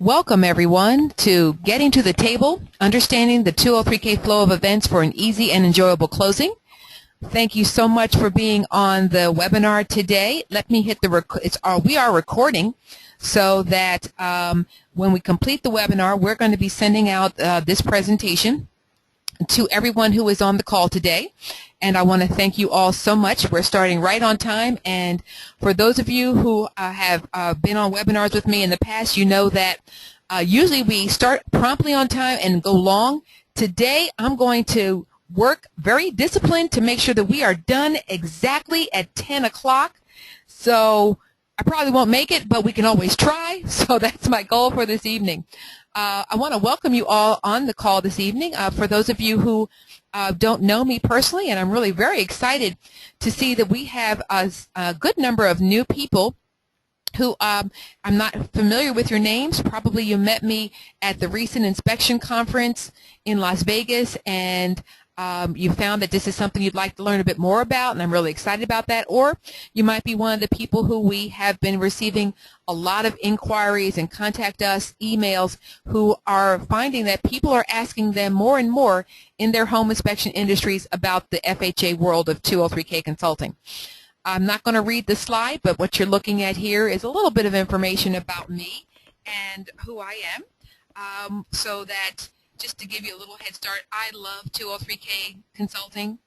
Welcome, everyone, to Getting to the Table, Understanding the 203K Flow of Events for an Easy and Enjoyable Closing. Thank you so much for being on the webinar today. Let me hit the we are recording so that when we complete the webinar, we're going to be sending out this presentation to everyone who is on the call today. And I want to thank you all so much. We're starting right on time. And for those of you who have been on webinars with me in the past, you know that usually we start promptly on time and go long. Today, I'm going to work very disciplined to make sure that we are done exactly at 10 o'clock. So I probably won't make it, but we can always try. So that's my goal for this evening. I want to welcome you all on the call this evening. For those of you who don't know me personally, and I'm really very excited to see that we have a good number of new people who I'm not familiar with your names. Probably you met me at the recent inspection conference in Las Vegas, and you found that this is something you'd like to learn a bit more about, and I'm really excited about that. Or you might be one of the people who we have been receiving a lot of inquiries and contact us emails who are finding that people are asking them more and more in their home inspection industries about the FHA world of 203K consulting. I'm not going to read the slide, but what you're looking at here is a little bit of information about me and who I am, so that just to give you a little head start, I love 203K consulting.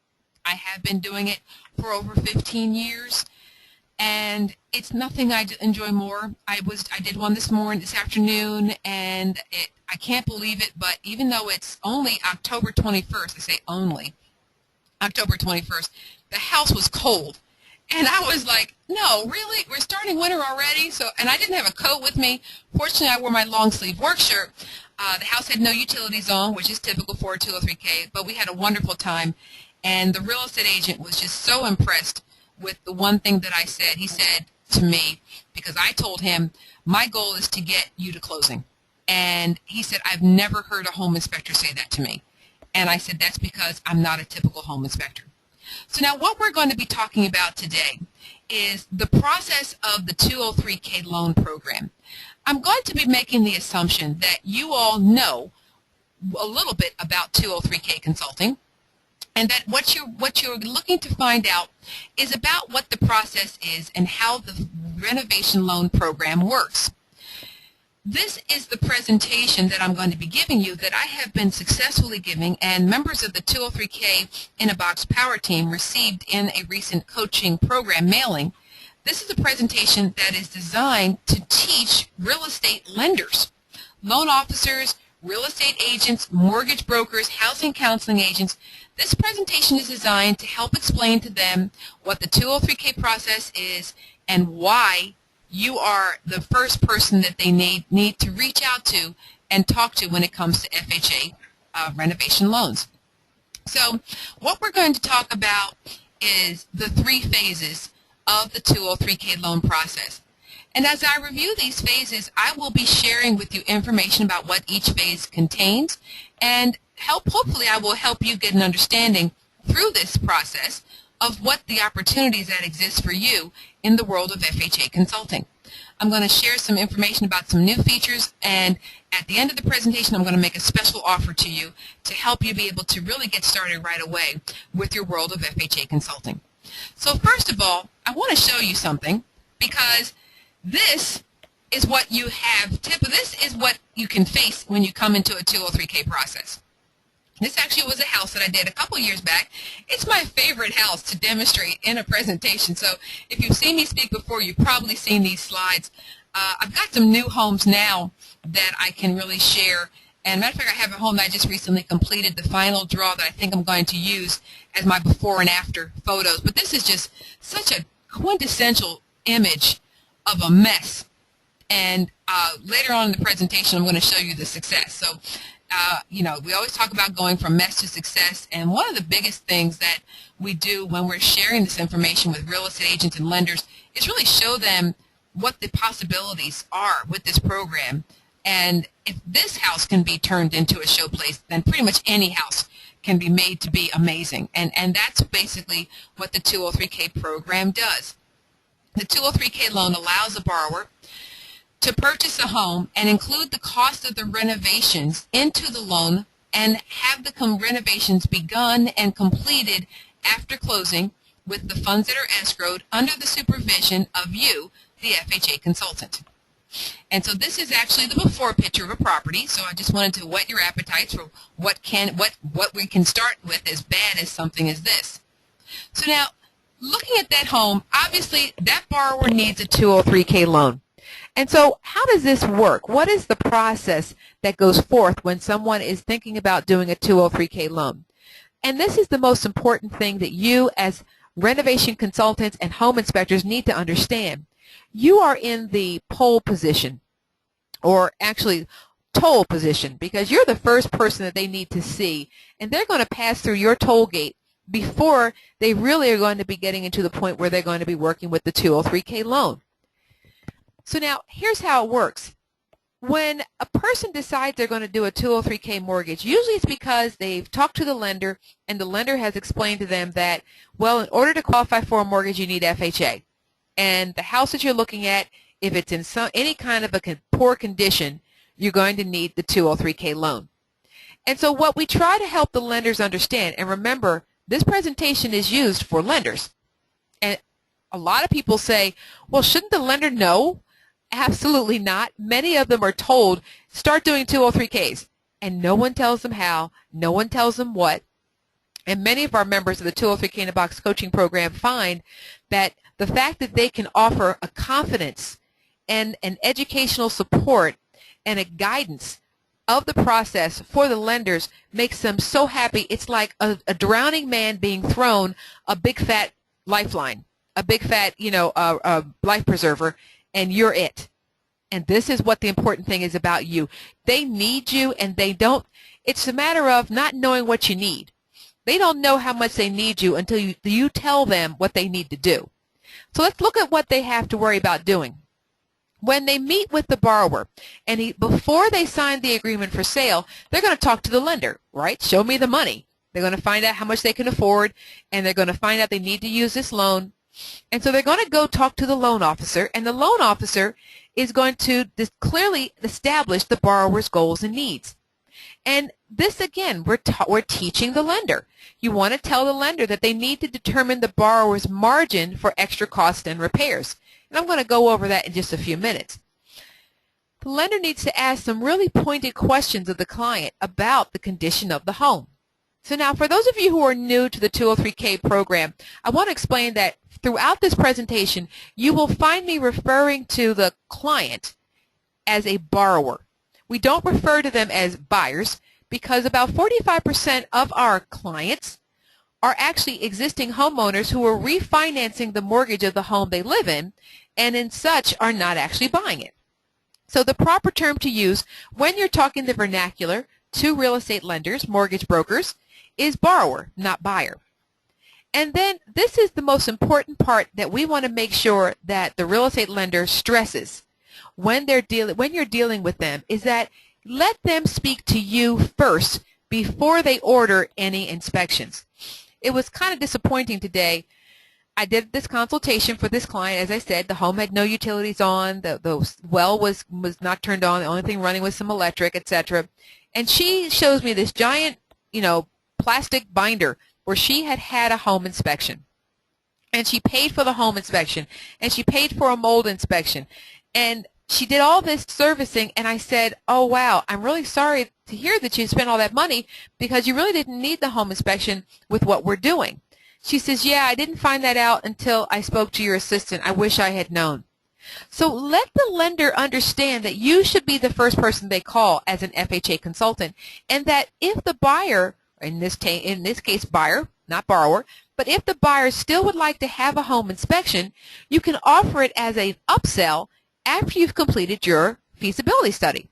I have been doing it for over 15 years, and it's nothing I enjoy more. I did one this afternoon, and I can't believe it, but even though it's only October 21st, I say only October 21st, the house was cold. And I was like, no, really? We're starting winter already? And I didn't have a coat with me. Fortunately, I wore my long sleeve work shirt. The house had no utilities on, which is typical for a 203K, but we had a wonderful time. And the real estate agent was just so impressed with the one thing that I said. He said to me, because I told him, my goal is to get you to closing. And he said, I've never heard a home inspector say that to me. And I said, that's because I'm not a typical home inspector. So now what we're going to be talking about today is the process of the 203K loan program. I'm going to be making the assumption that you all know a little bit about 203K consulting, and that what you're looking to find out is about what the process is and how the renovation loan program works. This is the presentation that I'm going to be giving you that I have been successfully giving, and members of the 203K in a Box Power Team received in a recent coaching program mailing. This is a presentation that is designed to teach real estate lenders, loan officers, real estate agents, mortgage brokers, housing counseling agents. This presentation is designed to help explain to them what the 203K process is and why you are the first person that they need to reach out to and talk to when it comes to FHA renovation loans. So what we're going to talk about is the 3 phases of the 203K loan process. And as I review these phases, I will be sharing with you information about what each phase contains, and hopefully I will help you get an understanding through this process of what the opportunities that exist for you in the world of FHA consulting. I'm going to share some information about some new features, and at the end of the presentation I'm going to make a special offer to you to help you be able to really get started right away with your world of FHA consulting. So first of all, I want to show you something, because this is what you have. This is what you can face when you come into a 203K process. This actually was a house that I did a couple years back. It's my favorite house to demonstrate in a presentation. So if you've seen me speak before, you've probably seen these slides. I've got some new homes now that I can really share. And matter of fact, I have a home that I just recently completed the final draw that I think I'm going to use as my before and after photos. But this is just such a quintessential image of a mess. And later on in the presentation, I'm going to show you the success. So you know, we always talk about going from mess to success, and one of the biggest things that we do when we're sharing this information with real estate agents and lenders is really show them what the possibilities are with this program. And if this house can be turned into a showplace, then pretty much any house can be made to be amazing. And that's basically what the 203K program does. The 203K loan allows a borrower to purchase a home and include the cost of the renovations into the loan and have the renovations begun and completed after closing with the funds that are escrowed under the supervision of you, the FHA consultant. And so this is actually the before picture of a property, so I just wanted to whet your appetites for what we can start with as bad as something as this. So now, looking at that home, obviously that borrower needs a 203K loan. And so how does this work? What is the process that goes forth when someone is thinking about doing a 203K loan? And this is the most important thing that you as renovation consultants and home inspectors need to understand. You are in the pole position, or actually toll position, because you're the first person that they need to see, and they're going to pass through your toll gate before they really are going to be getting into the point where they're going to be working with the 203K loan. So now, here's how it works. When a person decides they're going to do a 203K mortgage, usually it's because they've talked to the lender, and the lender has explained to them that, well, in order to qualify for a mortgage, you need FHA. And the house that you're looking at, if it's in any kind of a poor condition, you're going to need the 203K loan. And so what we try to help the lenders understand, and remember, this presentation is used for lenders. And a lot of people say, well, shouldn't the lender know? Absolutely not. Many of them are told, start doing 203Ks. And no one tells them how. No one tells them what. And many of our members of the 203K in a Box coaching program find that the fact that they can offer a confidence and an educational support and a guidance of the process for the lenders makes them so happy. It's like a drowning man being thrown a big fat lifeline, a big fat, life preserver, and you're it. And this is what the important thing is about you. They need you, and they don't. It's a matter of not knowing what you need. They don't know how much they need you until you tell them what they need to do. So let's look at what they have to worry about doing. When they meet with the borrower, and before they sign the agreement for sale, they're going to talk to the lender, right? Show me the money. They're going to find out how much they can afford, and they're going to find out they need to use this loan. And so they're going to go talk to the loan officer, and the loan officer is going to clearly establish the borrower's goals and needs. And this, again, we're teaching the lender. You want to tell the lender that they need to determine the borrower's margin for extra costs and repairs. And I'm going to go over that in just a few minutes. The lender needs to ask some really pointed questions of the client about the condition of the home. So now, for those of you who are new to the 203K program, I want to explain that throughout this presentation, you will find me referring to the client as a borrower. We don't refer to them as buyers because about 45% of our clients are actually existing homeowners who are refinancing the mortgage of the home they live in, and in such are not actually buying it. So the proper term to use when you're talking the vernacular to real estate lenders, mortgage brokers, is borrower, not buyer. And then this is the most important part that we want to make sure that the real estate lender stresses when you're dealing with them, is that let them speak to you first before they order any inspections. It was kind of disappointing today. I did this consultation for this client. As I said, the home had no utilities on, the well was not turned on, the only thing running was some electric, etc. And she shows me this giant, plastic binder where she had a home inspection. And she paid for the home inspection, and she paid for a mold inspection. And she did all this servicing, and I said, oh, wow, I'm really sorry to hear that you spent all that money because you really didn't need the home inspection with what we're doing. She says, yeah, I didn't find that out until I spoke to your assistant. I wish I had known. So let the lender understand that you should be the first person they call as an FHA consultant, and that if the buyer, in this case buyer, not borrower, but if the buyer still would like to have a home inspection, you can offer it as an upsell after you've completed your feasibility study.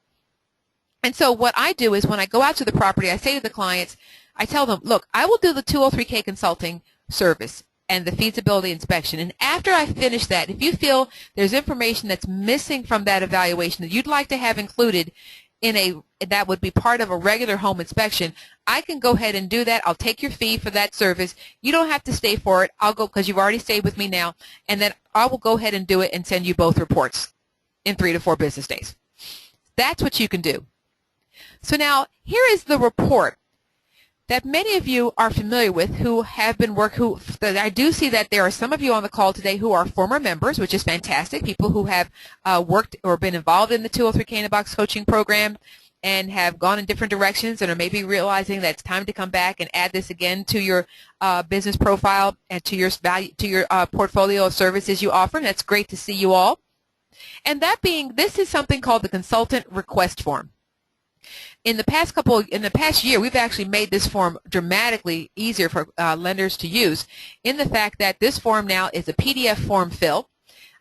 And so what I do is when I go out to the property, I say to the clients, I tell them, look, I will do the 203K consulting service and the feasibility inspection. And after I finish that, if you feel there's information that's missing from that evaluation that you'd like to have included that would be part of a regular home inspection, I can go ahead and do that. I'll take your fee for that service. You don't have to stay for it. I'll go because you've already stayed with me now, and then I will go ahead and do it and send you both reports. in 3 to 4 business days. That's what you can do. So now here is the report that many of you are familiar with who have been I do see that there are some of you on the call today who are former members, which is fantastic, people who have worked or been involved in the 203K in a Box coaching program and have gone in different directions and are maybe realizing that it's time to come back and add this again to your business profile and to your portfolio of services you offer. And that's great to see you all. And this is something called the consultant request form. In the past year, we've actually made this form dramatically easier for lenders to use in the fact that this form now is a PDF form fill.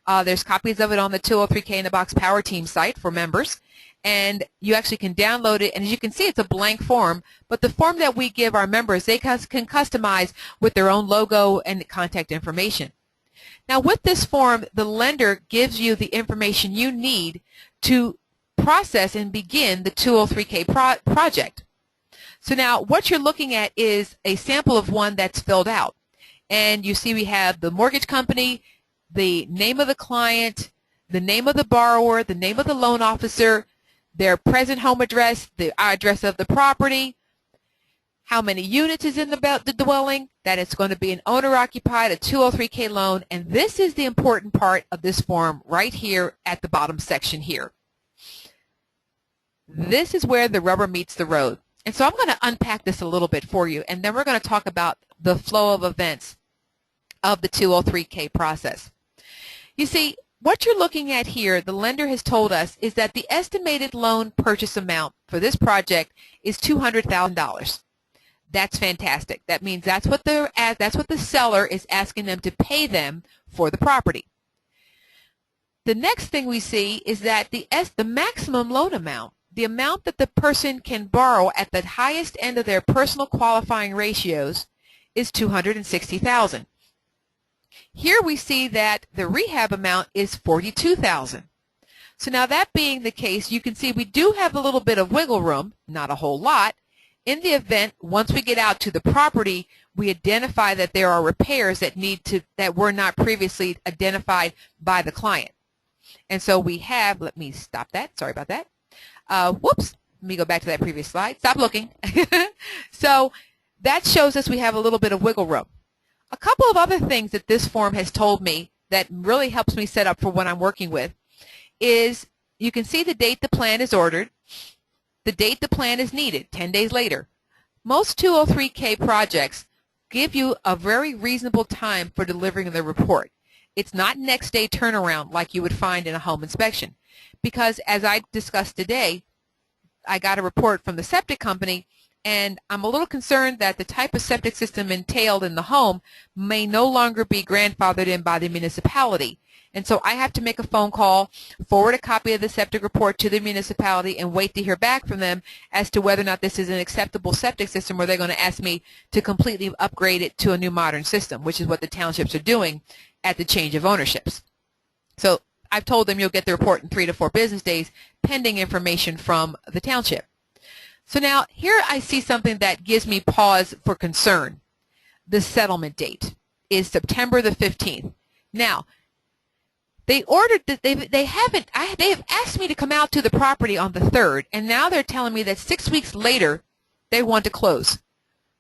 There's copies of it on the 203K in the Box Power Team site for members, and you actually can download it. And as you can see, it's a blank form, but the form that we give our members, they can customize with their own logo and contact information. Now, with this form, the lender gives you the information you need to process and begin the 203K project. So now what you're looking at is a sample of one that's filled out. And you see we have the mortgage company, the name of the client, the name of the borrower, the name of the loan officer, their present home address, the address of the property, how many units is in the dwelling, that it's going to be an owner-occupied, a 203K loan, and this is the important part of this form right here at the bottom section here. This is where the rubber meets the road. And so I'm going to unpack this a little bit for you, and then we're going to talk about the flow of events of the 203K process. You see, what you're looking at here, the lender has told us, is that the estimated loan purchase amount for this project is $200,000. That's fantastic. That means that's what the seller is asking them to pay them for the property. The next thing we see is that the maximum loan amount, the amount that the person can borrow at the highest end of their personal qualifying ratios, is $260,000. Here we see that the rehab amount is $42,000. So now that being the case, you can see we do have a little bit of wiggle room, not a whole lot. In the event, once we get out to the property, we identify that there are repairs that were not previously identified by the client. And so we have, let me stop that, sorry about that. Whoops, let me go back to that previous slide. Stop looking. So that shows us we have a little bit of wiggle room. A couple of other things that this form has told me that really helps me set up for what I'm working with is you can see the date the plan is ordered, the date the plan is needed, 10 days later. Most 203K projects give you a very reasonable time for delivering the report. It's not next day turnaround like you would find in a home inspection. Because as I discussed today, I got a report from the septic company, and I'm a little concerned that the type of septic system entailed in the home may no longer be grandfathered in by the municipality. And so I have to make a phone call, forward a copy of the septic report to the municipality, and wait to hear back from them as to whether or not this is an acceptable septic system, or they're going to ask me to completely upgrade it to a new modern system, which is what the townships are doing at the change of ownerships. So I've told them you'll get the report in 3 to 4 business days, pending information from the township. So now here I see something that gives me pause for concern. The settlement date is September the 15th. Now, they have asked me to come out to the property on the 3rd, and now they're telling me that 6 weeks later they want to close.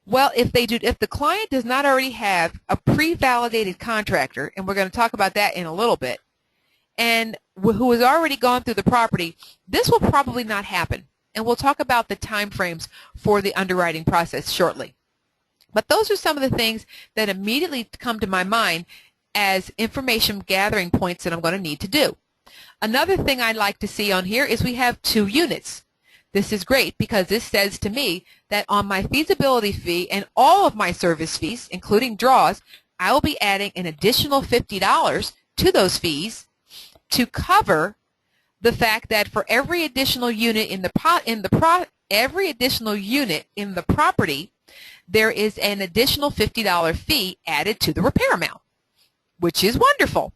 Well, if the client does not already have a pre-validated contractor, and we're going to talk about that in a little bit, and who has already gone through the property, this will probably not happen. And we'll talk about the time frames for the underwriting process shortly. But those are some of the things that immediately come to my mind as information gathering points that I'm going to need to do. Another thing I'd like to see on here is we have 2 units. This is great because this says to me that on my feasibility fee and all of my service fees, including draws, I will be adding an additional $50 to those fees to cover the fact that for every additional unit in the property, there is an additional $50 fee added to the repair amount, which is wonderful.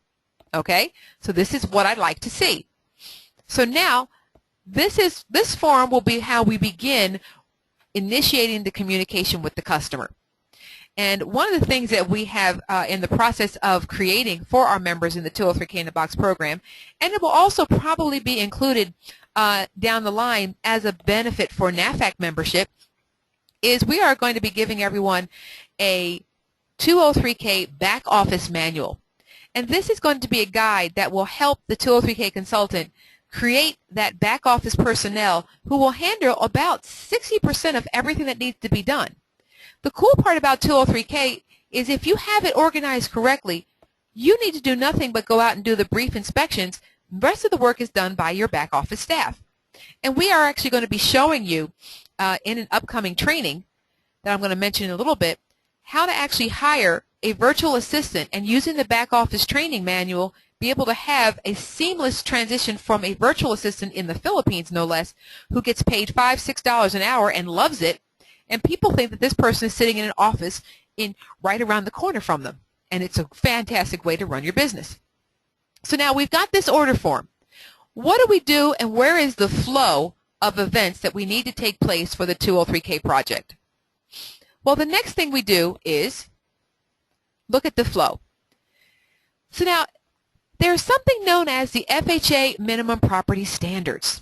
Okay, so this is what I'd like to see. So now, this form will be how we begin initiating the communication with the customer. And one of the things that we have in the process of creating for our members in the 203K in the Box program, and it will also probably be included down the line as a benefit for NAFAC membership, is we are going to be giving everyone a 203K back office manual. And this is going to be a guide that will help the 203K consultant create that back office personnel who will handle about 60% of everything that needs to be done. The cool part about 203K is if you have it organized correctly, you need to do nothing but go out and do the brief inspections. The rest of the work is done by your back office staff. And we are actually going to be showing you in an upcoming training that I'm going to mention in a little bit how to actually hire a virtual assistant, and using the back office training manual be able to have a seamless transition from a virtual assistant in the Philippines, no less, who gets paid $5, $6 an hour and loves it. And people think that this person is sitting in an office right around the corner from them. And it's a fantastic way to run your business. So now we've got this order form. What do we do, and where is the flow of events that we need to take place for the 203K project? Well, the next thing we do is look at the flow. So now there's something known as the FHA minimum property standards.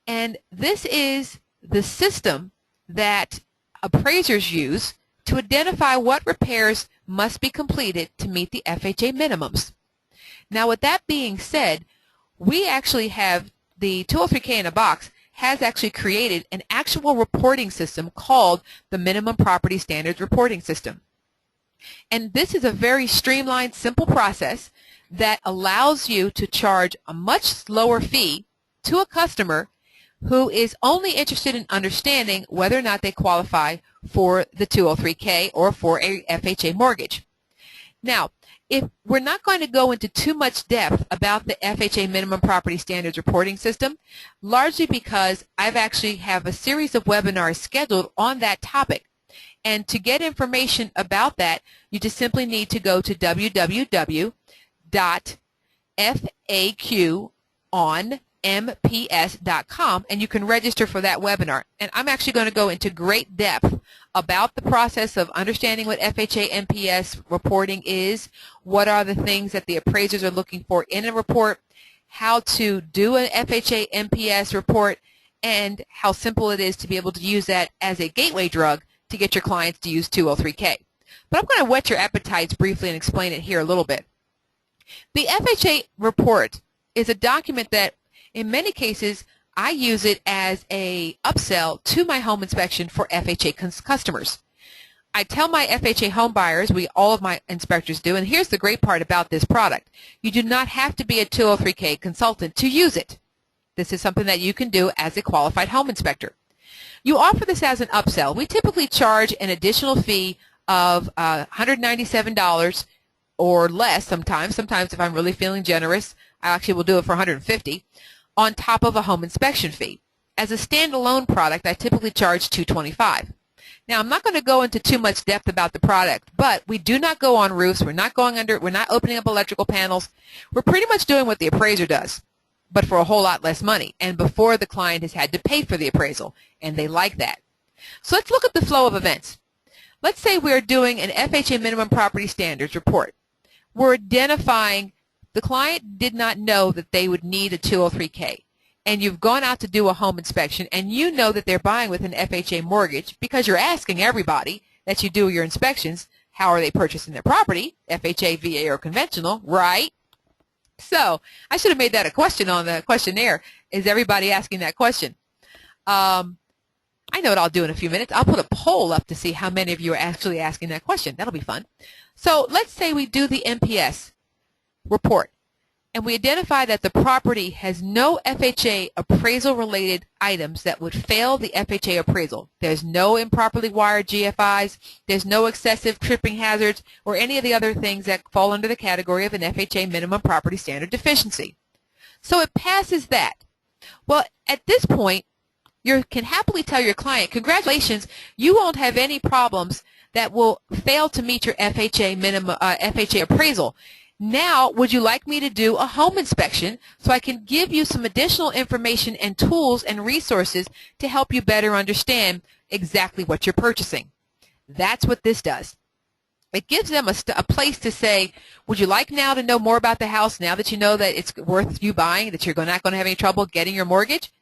And this is the system that appraisers use to identify what repairs must be completed to meet the FHA minimums. Now, with that being said, we actually have the 203K in a Box has actually created an actual reporting system called the Minimum Property Standards Reporting System. And this is a very streamlined, simple process that allows you to charge a much lower fee to a customer who is only interested in understanding whether or not they qualify for the 203K or for a FHA mortgage. Now, if we're not going to go into too much depth about the FHA Minimum Property Standards Reporting System, largely because I've actually have a series of webinars scheduled on that topic. And to get information about that, you just simply need to go to www.faqonmps.com, and you can register for that webinar. And I'm actually going to go into great depth about the process of understanding what FHA MPS reporting is, what are the things that the appraisers are looking for in a report, how to do an FHA MPS report, and how simple it is to be able to use that as a gateway drug to get your clients to use 203K. But I'm going to whet your appetites briefly and explain it here a little bit. The FHA report is a document that in many cases I use it as a upsell to my home inspection for FHA customers. I tell my FHA home buyers, all of my inspectors do, and here's the great part about this product. You do not have to be a 203K consultant to use it. This is something that you can do as a qualified home inspector. You offer this as an upsell. We typically charge an additional fee of $197 or less sometimes. Sometimes if I'm really feeling generous, I actually will do it for $150 on top of a home inspection fee. As a standalone product, I typically charge $225. Now, I'm not going to go into too much depth about the product, but we do not go on roofs. We're not opening up electrical panels. We're pretty much doing what the appraiser does, but for a whole lot less money, and before the client has had to pay for the appraisal, and they like that. So let's look at the flow of events. Let's say we're doing an FHA Minimum Property Standards report. We're identifying the client did not know that they would need a 203K, and you've gone out to do a home inspection, and you know that they're buying with an FHA mortgage because you're asking everybody that you do your inspections, how are they purchasing their property, FHA, VA, or conventional, right? So I should have made that a question on the questionnaire. Is everybody asking that question? I know what I'll do in a few minutes. I'll put a poll up to see how many of you are actually asking that question. That'll be fun. So let's say we do the MPS report, and we identify that the property has no FHA appraisal-related items that would fail the FHA appraisal. There's no improperly wired GFIs. There's no excessive tripping hazards or any of the other things that fall under the category of an FHA minimum property standard deficiency. So it passes that. Well, at this point, you can happily tell your client, congratulations, you won't have any problems that will fail to meet your FHA appraisal. Now, would you like me to do a home inspection so I can give you some additional information and tools and resources to help you better understand exactly what you're purchasing? That's what this does. It gives them a place to say, would you like now to know more about the house now that you know that it's worth you buying, that you're not going to have any trouble getting your mortgage?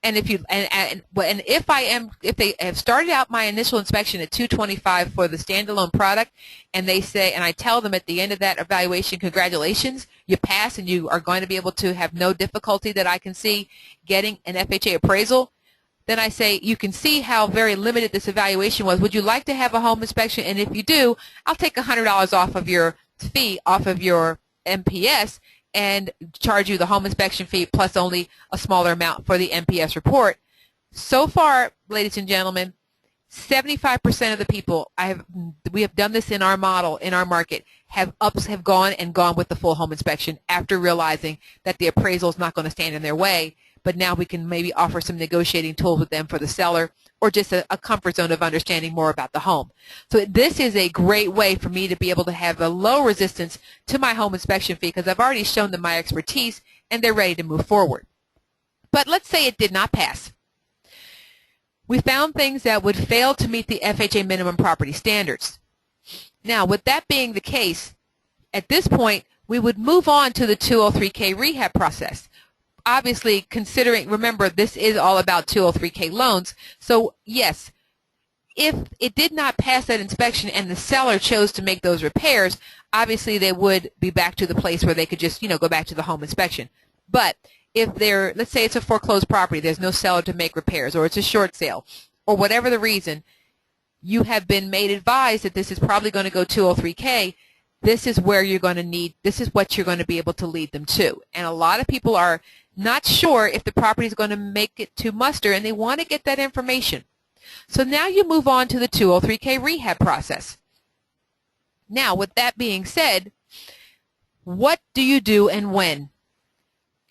And if you if they have started out my initial inspection at 225 for the standalone product, and they say, and I tell them at the end of that evaluation, congratulations, you pass, and you are going to be able to have no difficulty that I can see getting an FHA appraisal, then I say, you can see how very limited this evaluation was. Would you like to have a home inspection? And if you do, I'll take $100 off of your fee, off of your MPS, and charge you the home inspection fee plus only a smaller amount for the MPS report. So far, ladies and gentlemen, 75% of the people we have done this in our model, in our market, have gone with the full home inspection after realizing that the appraisal is not going to stand in their way. But now we can maybe offer some negotiating tools with them for the seller, or just a comfort zone of understanding more about the home. So this is a great way for me to be able to have a low resistance to my home inspection fee, because I've already shown them my expertise and they're ready to move forward. But let's say it did not pass. We found things that would fail to meet the FHA minimum property standards. Now, with that being the case, at this point, we would move on to the 203K rehab process. Obviously, remember, this is all about 203K loans. So, yes, if it did not pass that inspection and the seller chose to make those repairs, obviously they would be back to the place where they could just, go back to the home inspection. But if let's say it's a foreclosed property, there's no seller to make repairs, or it's a short sale, or whatever the reason, you have been made advised that this is probably going to go 203K. This is what you're going to be able to lead them to. And a lot of people are not sure if the property is going to make it to muster, and they want to get that information. So now you move on to the 203K rehab process. Now, with that being said, what do you do and when?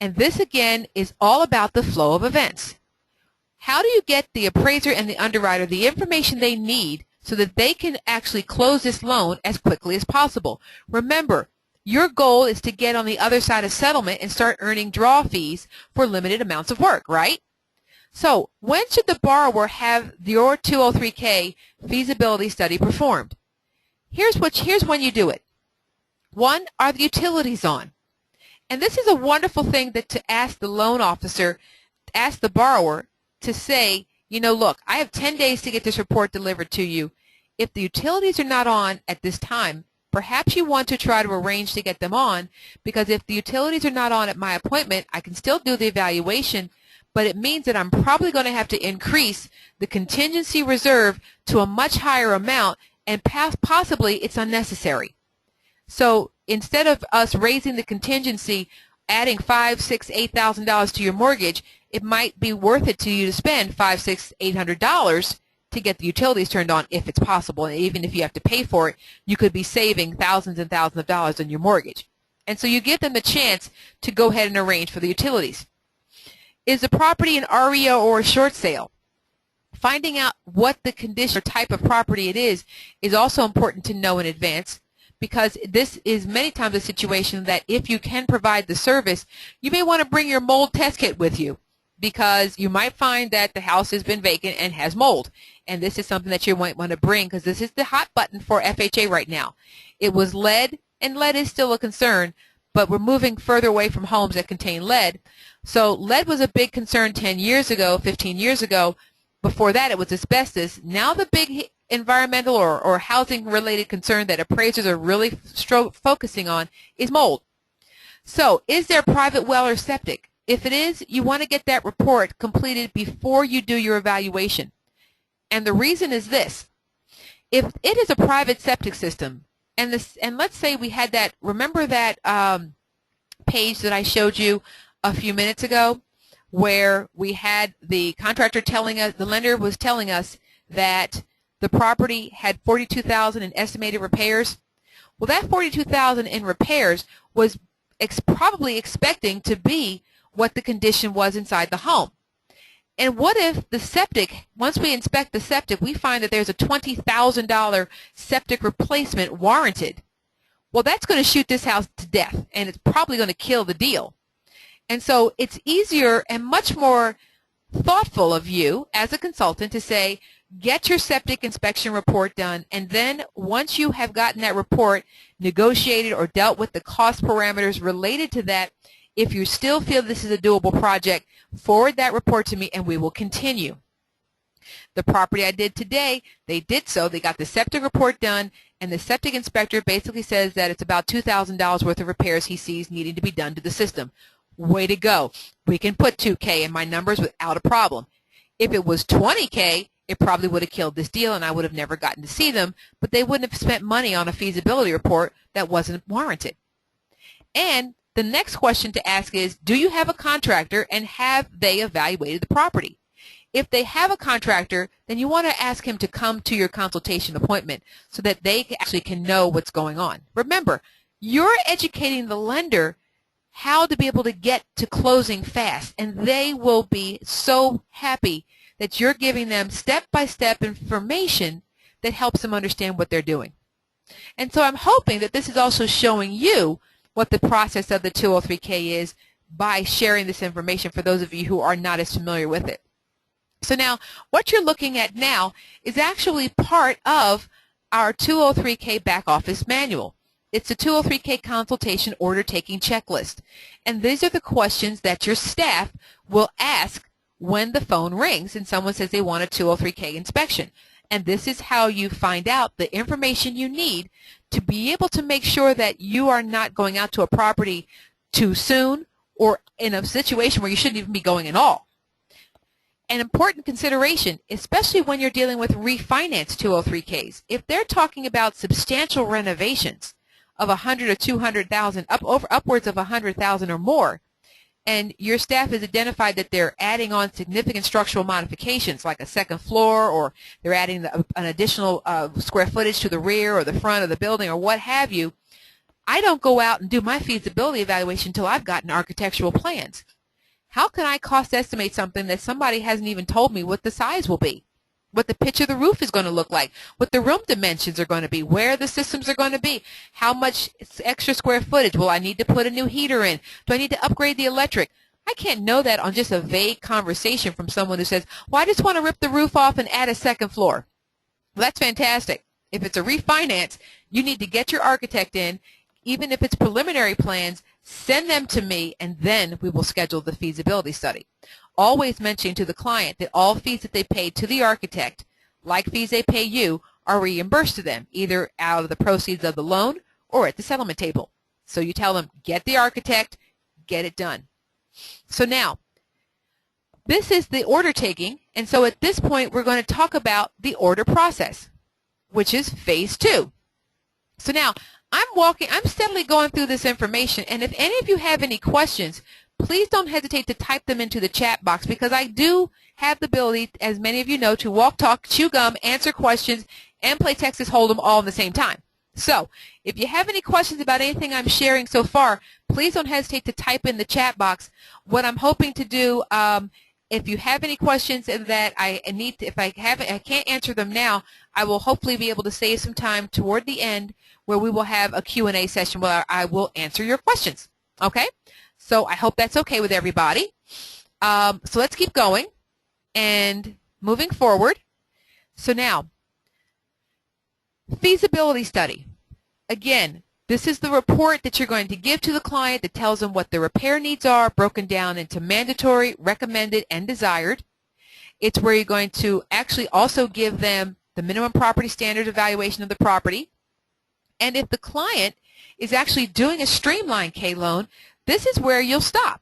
And this, again, is all about the flow of events. How do you get the appraiser and the underwriter the information they need so that they can actually close this loan as quickly as possible? Remember, your goal is to get on the other side of settlement and start earning draw fees for limited amounts of work, right? So when should the borrower have your 203K feasibility study performed? Here's when you do it. One, are the utilities on? And this is a wonderful thing to ask the loan officer, ask the borrower to say, look, I have 10 days to get this report delivered to you. If the utilities are not on at this time, perhaps you want to try to arrange to get them on, because if the utilities are not on at my appointment, I can still do the evaluation, but it means that I'm probably going to have to increase the contingency reserve to a much higher amount, and possibly it's unnecessary. So instead of us raising the contingency, adding $5,000, $6,000, $8,000 to your mortgage, it might be worth it to you to spend $500, $600, $800 to get the utilities turned on, if it's possible. And even if you have to pay for it, you could be saving thousands and thousands of dollars on your mortgage. And so you give them the chance to go ahead and arrange for the utilities. Is the property an REO or a short sale? Finding out what the condition or type of property it is also important to know in advance, because this is many times a situation that if you can provide the service, you may want to bring your mold test kit with you, because you might find that the house has been vacant and has mold. And this is something that you might want to bring, because this is the hot button for FHA right now. It was lead, and lead is still a concern, but we're moving further away from homes that contain lead. So lead was a big concern 10 years ago, 15 years ago. Before that, it was asbestos. Now the big environmental or housing-related concern that appraisers are really focusing on is mold. So is there private well or septic? If it is, you want to get that report completed before you do your evaluation. And the reason is this. If it is a private septic system, and let's say we had that, remember that page that I showed you a few minutes ago, where we had the contractor telling us, the lender was telling us that the property had $42,000 in estimated repairs? Well, that $42,000 in repairs was probably expecting to be what the condition was inside the home. And what if the septic, once we inspect the septic, we find that there's a $20,000 septic replacement warranted? Well, that's going to shoot this house to death, and it's probably going to kill the deal. And so it's easier and much more thoughtful of you as a consultant to say, get your septic inspection report done, and then once you have gotten that report, negotiated or dealt with the cost parameters related to that, if you still feel this is a doable project, forward that report to me and we will continue. The property I did today, they did so. They got the septic report done, and the septic inspector basically says that it's about $2,000 worth of repairs he sees needing to be done to the system. Way to go. We can put $2K in my numbers without a problem. If it was $20K, it probably would have killed this deal and I would have never gotten to see them, but they wouldn't have spent money on a feasibility report that wasn't warranted. And the next question to ask is, do you have a contractor and have they evaluated the property? If they have a contractor, then you want to ask him to come to your consultation appointment so that they actually can know what's going on. Remember, you're educating the lender how to be able to get to closing fast, and they will be so happy that you're giving them step-by-step information that helps them understand what they're doing. And so I'm hoping that this is also showing you what the process of the 203K is by sharing this information for those of you who are not as familiar with it. So now what you're looking at now is actually part of our 203K back office manual. It's a 203K consultation order taking checklist. And these are the questions that your staff will ask when the phone rings and someone says they want a 203K inspection. And this is how you find out the information you need to be able to make sure that you are not going out to a property too soon or in a situation where you shouldn't even be going at all. An important consideration, especially when you're dealing with refinance 203Ks, if they're talking about substantial renovations of 100 or 200,000, upwards of 100,000 or more, and your staff has identified that they're adding on significant structural modifications like a second floor, or they're adding an additional square footage to the rear or the front of the building or what have you, I don't go out and do my feasibility evaluation until I've gotten architectural plans. How can I cost estimate something that somebody hasn't even told me what the size will be, what the pitch of the roof is going to look like, what the room dimensions are going to be, where the systems are going to be, how much extra square footage will I need to put a new heater in, do I need to upgrade the electric? I can't know that on just a vague conversation from someone who says, well, I just want to rip the roof off and add a second floor. Well, that's fantastic. If it's a refinance, you need to get your architect in, even if it's preliminary plans, send them to me, and then we will schedule the feasibility study. Always mentioning to the client that all fees that they pay to the architect, like fees they pay you, are reimbursed to them, either out of the proceeds of the loan or at the settlement table. So you tell them, get the architect, get it done. So now, this is the order taking, and so at this point we're going to talk about the order process, which is phase 2. So now, I'm steadily going through this information, and if any of you have any questions, please don't hesitate to type them into the chat box, because I do have the ability, as many of you know, to walk, talk, chew gum, answer questions, and play Texas Hold'em all at the same time. So if you have any questions about anything I'm sharing so far, please don't hesitate to type in the chat box. What I'm hoping to do, if you have any questions that I need to, if I can't answer them now, I will hopefully be able to save some time toward the end where we will have a Q&A session where I will answer your questions. Okay? So I hope that's okay with everybody. So let's keep going and moving forward. So now, feasibility study. Again, this is the report that you're going to give to the client that tells them what the repair needs are, broken down into mandatory, recommended, and desired. It's where you're going to actually also give them the minimum property standard evaluation of the property. And if the client is actually doing a streamline K loan, this is where you'll stop.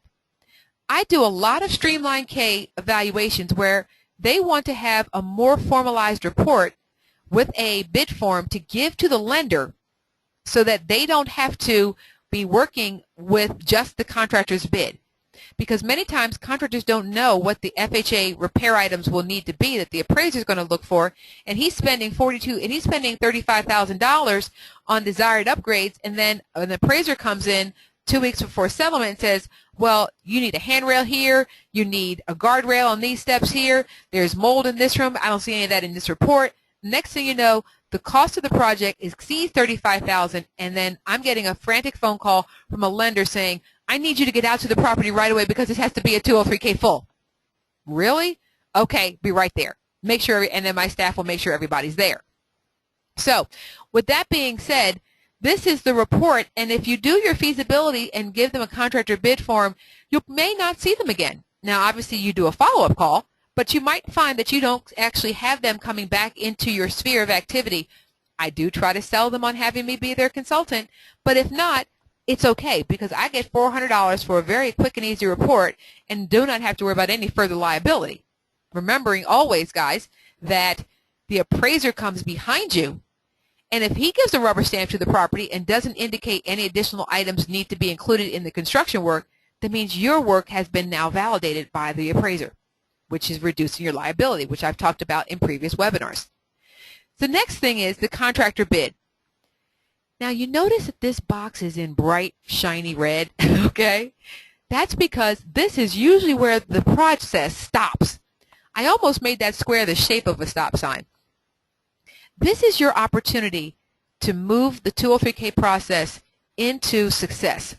I do a lot of streamline K evaluations where they want to have a more formalized report with a bid form to give to the lender so that they don't have to be working with just the contractor's bid. Because many times contractors don't know what the FHA repair items will need to be that the appraiser is going to look for, and he's spending $35,000 on desired upgrades, and then an appraiser comes in 2 weeks before settlement and says, well, you need a handrail here, you need a guardrail on these steps here, there's mold in this room, I don't see any of that in this report. Next thing you know, the cost of the project exceeds $35,000, and then I'm getting a frantic phone call from a lender saying, I need you to get out to the property right away because it has to be a 203K full. Really? Okay, be right there. make sure, and then my staff will make sure everybody's there. So with that being said, this is the report, and if you do your feasibility and give them a contractor bid form, you may not see them again. Now, obviously, you do a follow-up call, but you might find that you don't actually have them coming back into your sphere of activity. I do try to sell them on having me be their consultant, but if not, it's okay, because I get $400 for a very quick and easy report and do not have to worry about any further liability. Remembering always, guys, that the appraiser comes behind you, and if he gives a rubber stamp to the property and doesn't indicate any additional items need to be included in the construction work, that means your work has been now validated by the appraiser, which is reducing your liability, which I've talked about in previous webinars. The next thing is the contractor bid. Now, you notice that this box is in bright, shiny red, okay? That's because this is usually where the process stops. I almost made that square the shape of a stop sign. This is your opportunity to move the 203K process into success,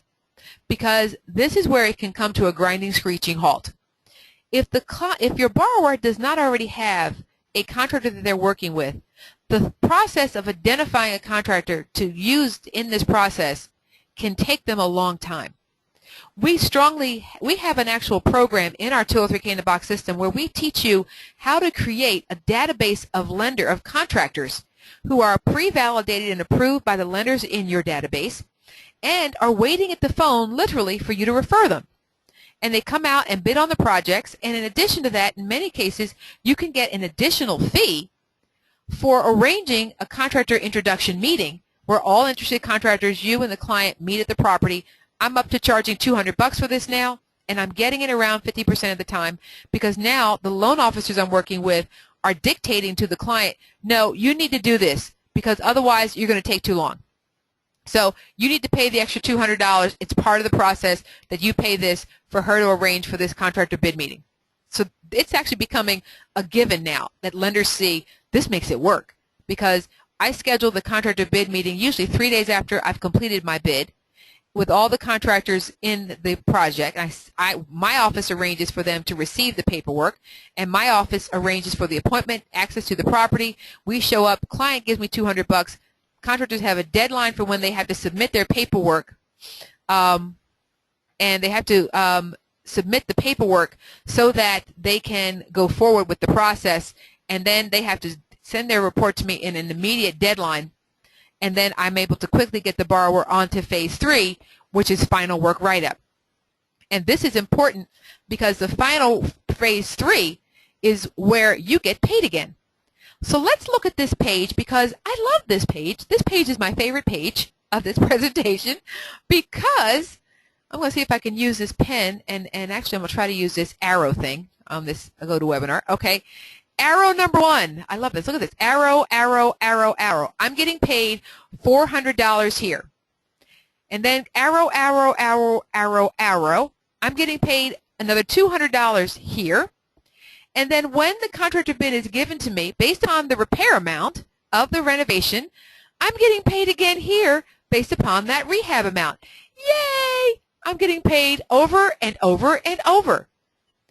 because this is where it can come to a grinding, screeching halt. If your borrower does not already have a contractor that they're working with, the process of identifying a contractor to use in this process can take them a long time. We have an actual program in our 203K in the Box system where we teach you how to create a database of contractors who are pre-validated and approved by the lenders in your database and are waiting at the phone literally for you to refer them. And they come out and bid on the projects, and in addition to that, in many cases, you can get an additional fee for arranging a contractor introduction meeting where all interested contractors, you and the client, meet at the property. I'm up to charging $200 for this now, and I'm getting it around 50% of the time, because now the loan officers I'm working with are dictating to the client, no, you need to do this because otherwise you're going to take too long. So you need to pay the extra $200. It's part of the process that you pay this for her to arrange for this contractor bid meeting. So it's actually becoming a given now that lenders see this makes it work, because I schedule the contractor bid meeting usually 3 days after I've completed my bid with all the contractors in the project. My office arranges for them to receive the paperwork, and my office arranges for the appointment, access to the property. We show up, client gives me $200. Contractors have a deadline for when they have to submit their paperwork, and they have to submit the paperwork so that they can go forward with the process, and then they have to send their report to me in an immediate deadline, and then I'm able to quickly get the borrower onto phase 3, which is final work write-up. And this is important because the final phase 3 is where you get paid again. So let's look at this page, because I love this page. This page is my favorite page of this presentation, because I'm going to see if I can use this pen, and actually I'm going to try to use this arrow thing on this GoToWebinar. Okay, arrow number 1. I love this. Look at this. Arrow, arrow, arrow, arrow. I'm getting paid $400 here. And then arrow, arrow, arrow, arrow, arrow. I'm getting paid another $200 here. And then when the contractor bid is given to me, based on the repair amount of the renovation, I'm getting paid again here based upon that rehab amount. Yay! I'm getting paid over and over and over.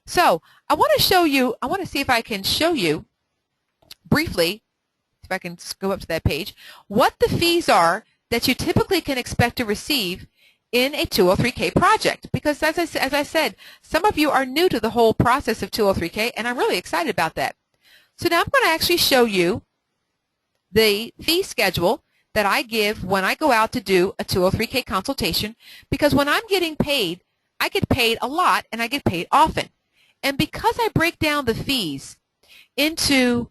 So I want to show you, I want to see if I can show you briefly, if I can go up to that page, what the fees are that you typically can expect to receive in a 203K project. Because as I said, some of you are new to the whole process of 203K, and I'm really excited about that. So now I'm going to actually show you the fee schedule that I give when I go out to do a 203K consultation, because when I'm getting paid, I get paid a lot and I get paid often. And because I break down the fees into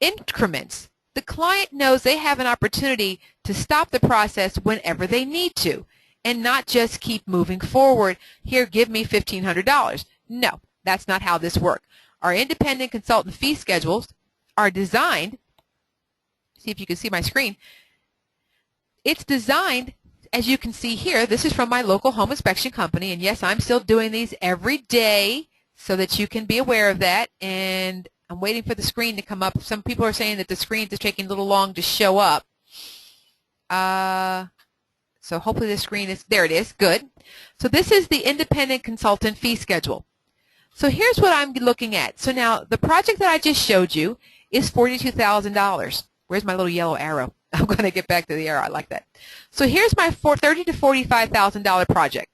increments, the client knows they have an opportunity to stop the process whenever they need to, and not just keep moving forward. Here, give me $1,500. No, that's not how this works. Our independent consultant fee schedules are designed, see if you can see my screen, it's designed, as you can see here, this is from my local home inspection company, and yes, I'm still doing these every day so that you can be aware of that, and I'm waiting for the screen to come up. Some people are saying that the screen is taking a little long to show up. So hopefully the screen is, there it is, good. So this is the independent consultant fee schedule. So here's what I'm looking at. So now the project that I just showed you is $42,000. Where's my little yellow arrow? I'm going to get back to the arrow. I like that. So here's my $30,000 to $45,000 project.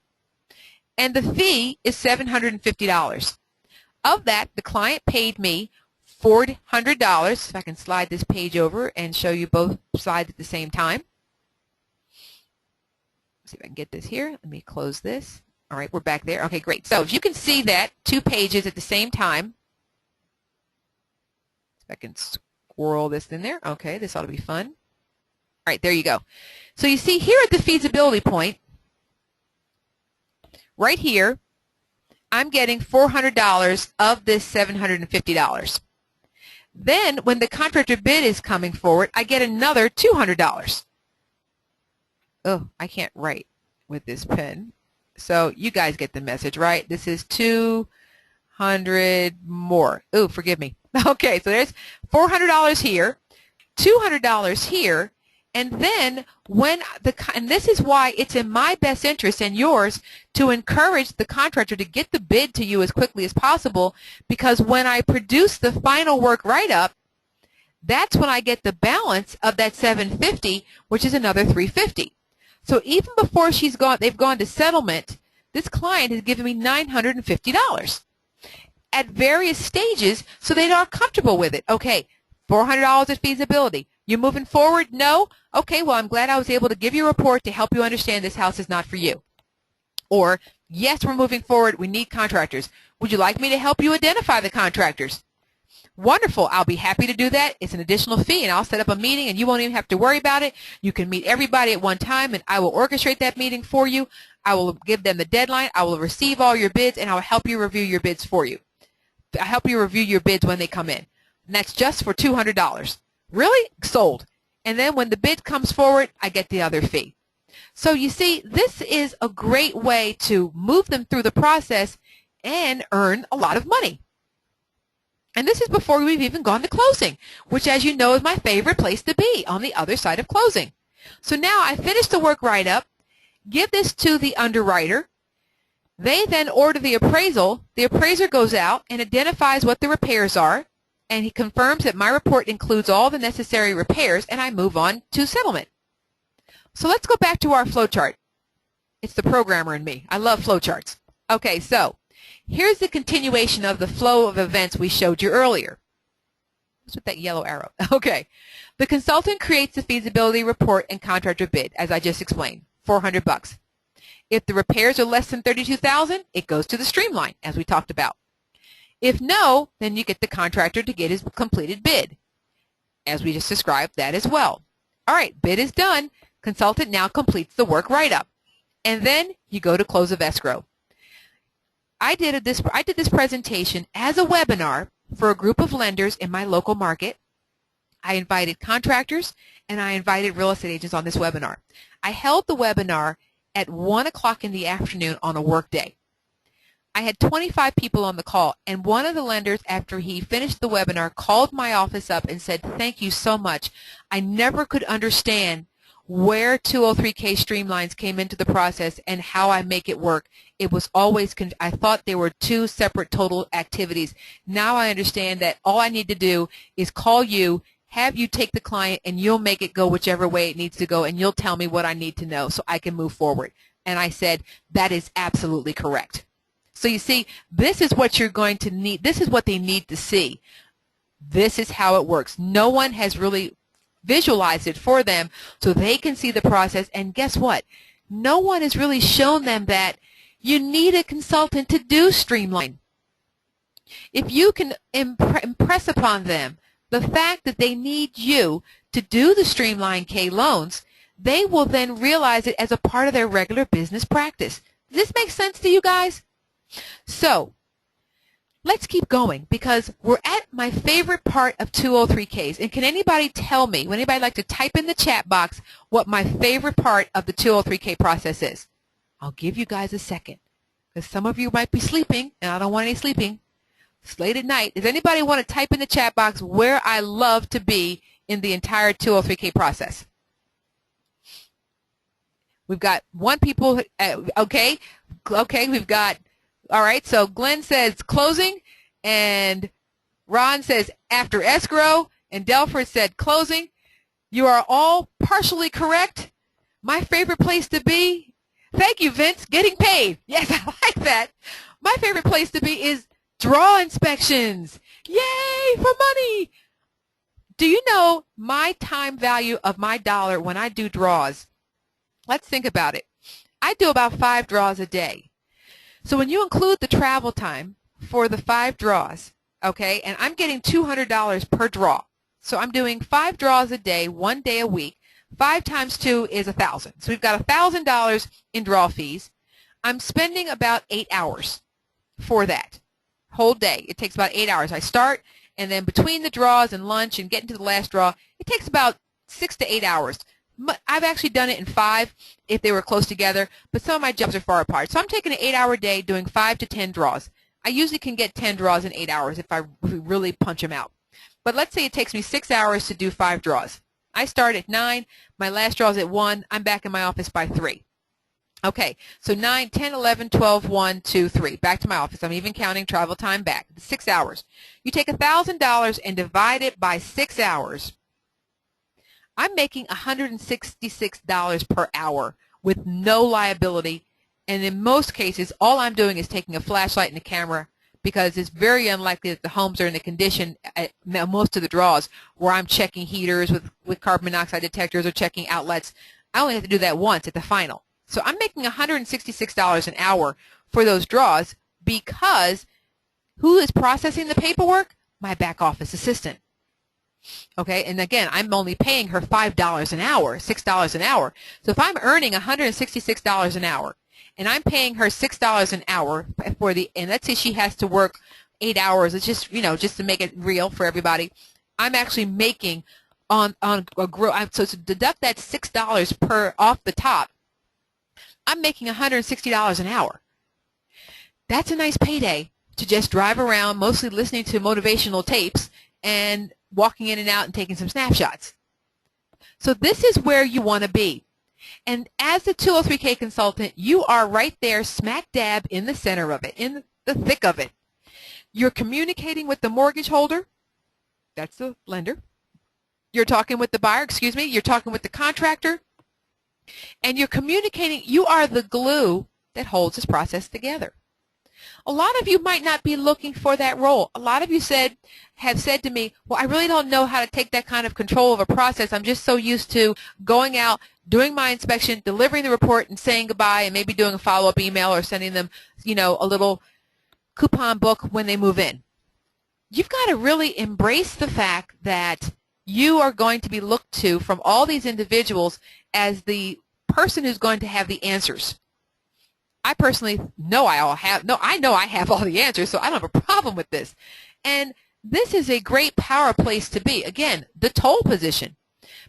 And the fee is $750. Of that, the client paid me $400. If I can slide this page over and show you both sides at the same time. Let's see if I can get this here. Let me close this. All right, we're back there. Okay, great. So if you can see that, 2 pages at the same time. If I can squirrel this in there. Okay, this ought to be fun. All right, there you go. So you see here at the feasibility point, right here, I'm getting $400 of this $750. Then when the contractor bid is coming forward, I get another $200. Oh, I can't write with this pen. So you guys get the message, right? This is 200 more. Oh, forgive me. Okay, so there's $400 here, $200 here, and then and this is why it's in my best interest and yours to encourage the contractor to get the bid to you as quickly as possible, because when I produce the final work write-up, that's when I get the balance of that $750, which is another $350. So even before they've gone to settlement, this client has given me $950 at various stages, so they are comfortable with it. Okay, $400 at feasibility. You moving forward? No? Okay, well, I'm glad I was able to give you a report to help you understand this house is not for you. Or, yes, we're moving forward. We need contractors. Would you like me to help you identify the contractors? Wonderful. I'll be happy to do that. It's an additional fee, and I'll set up a meeting, and you won't even have to worry about it. You can meet everybody at one time, and I will orchestrate that meeting for you. I will give them the deadline. I will receive all your bids, and I'll help you review your bids for you. I'll help you review your bids when they come in. And that's just for $200. Really? Sold. And then when the bid comes forward, I get the other fee. So you see, this is a great way to move them through the process and earn a lot of money. And this is before we've even gone to closing, which, as you know, is my favorite place to be, on the other side of closing. So now I finish the work write-up, give this to the underwriter. They then order the appraisal. The appraiser goes out and identifies what the repairs are, and he confirms that my report includes all the necessary repairs, and I move on to settlement. So let's go back to our flow chart. It's the programmer in me. I love flow charts. Okay, so here's the continuation of the flow of events we showed you earlier. What's with that yellow arrow? Okay. The consultant creates the feasibility report and contractor bid, as I just explained, $400. If the repairs are less than $32,000, it goes to the streamline, as we talked about. If no, then you get the contractor to get his completed bid, as we just described that as well. All right, bid is done. Consultant now completes the work write-up. And then you go to close of escrow. I did this presentation as a webinar for a group of lenders in my local market. I invited contractors and I invited real estate agents on this webinar. I held the webinar at 1 o'clock in the afternoon on a work day. I had 25 people on the call, and one of the lenders, after he finished the webinar, called my office up and said, "Thank you so much. I never could understand where 203K streamlines came into the process and how I make it work. It was always, I thought they were two separate total activities. Now I understand that all I need to do is call you, have you take the client, and you'll make it go whichever way it needs to go, and you'll tell me what I need to know so I can move forward." And I said, that is absolutely correct. So you see, this is what you're going to need. This is what they need to see. This is how it works. No one has really visualized it for them so they can see the process. And guess what? No one has really shown them that you need a consultant to do streamline. If you can impress upon them the fact that they need you to do the Streamline K loans, they will then realize it as a part of their regular business practice. Does this make sense to you guys? So let's keep going, because we're at my favorite part of 203Ks. And can anybody tell me, would anybody like to type in the chat box what my favorite part of the 203K process is? I'll give you guys a second, because some of you might be sleeping, and I don't want any sleeping. It's late at night. Does anybody want to type in the chat box where I love to be in the entire 203K process? We've got one people, okay, we've got All right, so Glenn says closing, and Ron says after escrow, and Delford said closing. You are all partially correct. My favorite place to be, thank you, Vince, getting paid. Yes, I like that. My favorite place to be is draw inspections. Yay for money. Do you know my time value of my dollar when I do draws? Let's think about it. I do about 5 draws a day. So when you include the travel time for the 5 draws, okay, and I'm getting $200 per draw. So I'm doing 5 draws a day, 1 day a week. 5 times 2 is $1,000. So we've got $1,000 in draw fees. I'm spending about 8 hours for that whole day. It takes about 8 hours. I start, and then between the draws and lunch and getting to the last draw, it takes about 6 to 8 hours. I've actually done it in 5 if they were close together, but some of my jobs are far apart. So I'm taking an 8-hour day doing 5 to 10 draws. I usually can get 10 draws in 8 hours if I really punch them out. But let's say it takes me 6 hours to do 5 draws. I start at 9, my last draw is at 1, I'm back in my office by 3. Okay, so 9, 10, 11, 12, 1, 2, 3. Back to my office. I'm even counting travel time back. 6 hours. You take $1,000 and divide it by 6 hours. I'm making $166 per hour with no liability, and in most cases, all I'm doing is taking a flashlight and a camera, because it's very unlikely that the homes are in the condition at most of the draws where I'm checking heaters with carbon monoxide detectors or checking outlets. I only have to do that once at the final. So I'm making $166 an hour for those draws, because who is processing the paperwork? My back office assistant. Okay, and again, I'm only paying her $5 an hour, $6 an hour. So if I'm earning $166 an hour, and I'm paying her $6 an hour for and let's say she has to work 8 hours, it's just, just to make it real for everybody, I'm actually making on a so to deduct that $6 per off the top, I'm making $160 an hour. That's a nice payday to just drive around, mostly listening to motivational tapes and walking in and out and taking some snapshots. So this is where you want to be. And as a 203K consultant, you are right there smack dab in the center of it, in the thick of it. You're communicating with the mortgage holder. That's the lender. You're talking with the buyer, you're talking with the contractor. And you're communicating. You are the glue that holds this process together. A lot of you might not be looking for that role. A lot of you have said to me, well, I really don't know how to take that kind of control of a process. I'm just so used to going out, doing my inspection, delivering the report, and saying goodbye, and maybe doing a follow-up email or sending them, a little coupon book when they move in. You've got to really embrace the fact that you are going to be looked to from all these individuals as the person who's going to have the answers. I personally know I know I have all the answers, so I don't have a problem with this. And this is a great power place to be. Again, the toll position.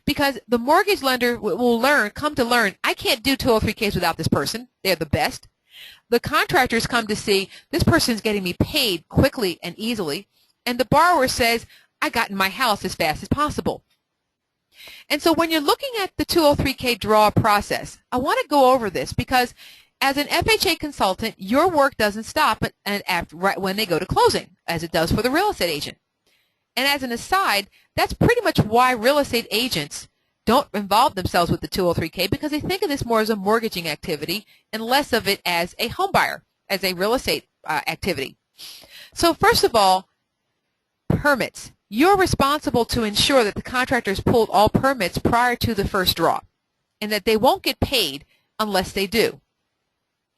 Because the mortgage lender will come to learn, I can't do 203Ks without this person. They're the best. The contractors come to see, this person's getting me paid quickly and easily. And the borrower says, I got in my house as fast as possible. And so when you're looking at the 203K draw process, I want to go over this because as an FHA consultant, your work doesn't stop right when they go to closing, as it does for the real estate agent. And as an aside, that's pretty much why real estate agents don't involve themselves with the 203K, because they think of this more as a mortgaging activity and less of it as a home buyer, as a real estate activity. So first of all, permits. You're responsible to ensure that the contractors pulled all permits prior to the first draw and that they won't get paid unless they do.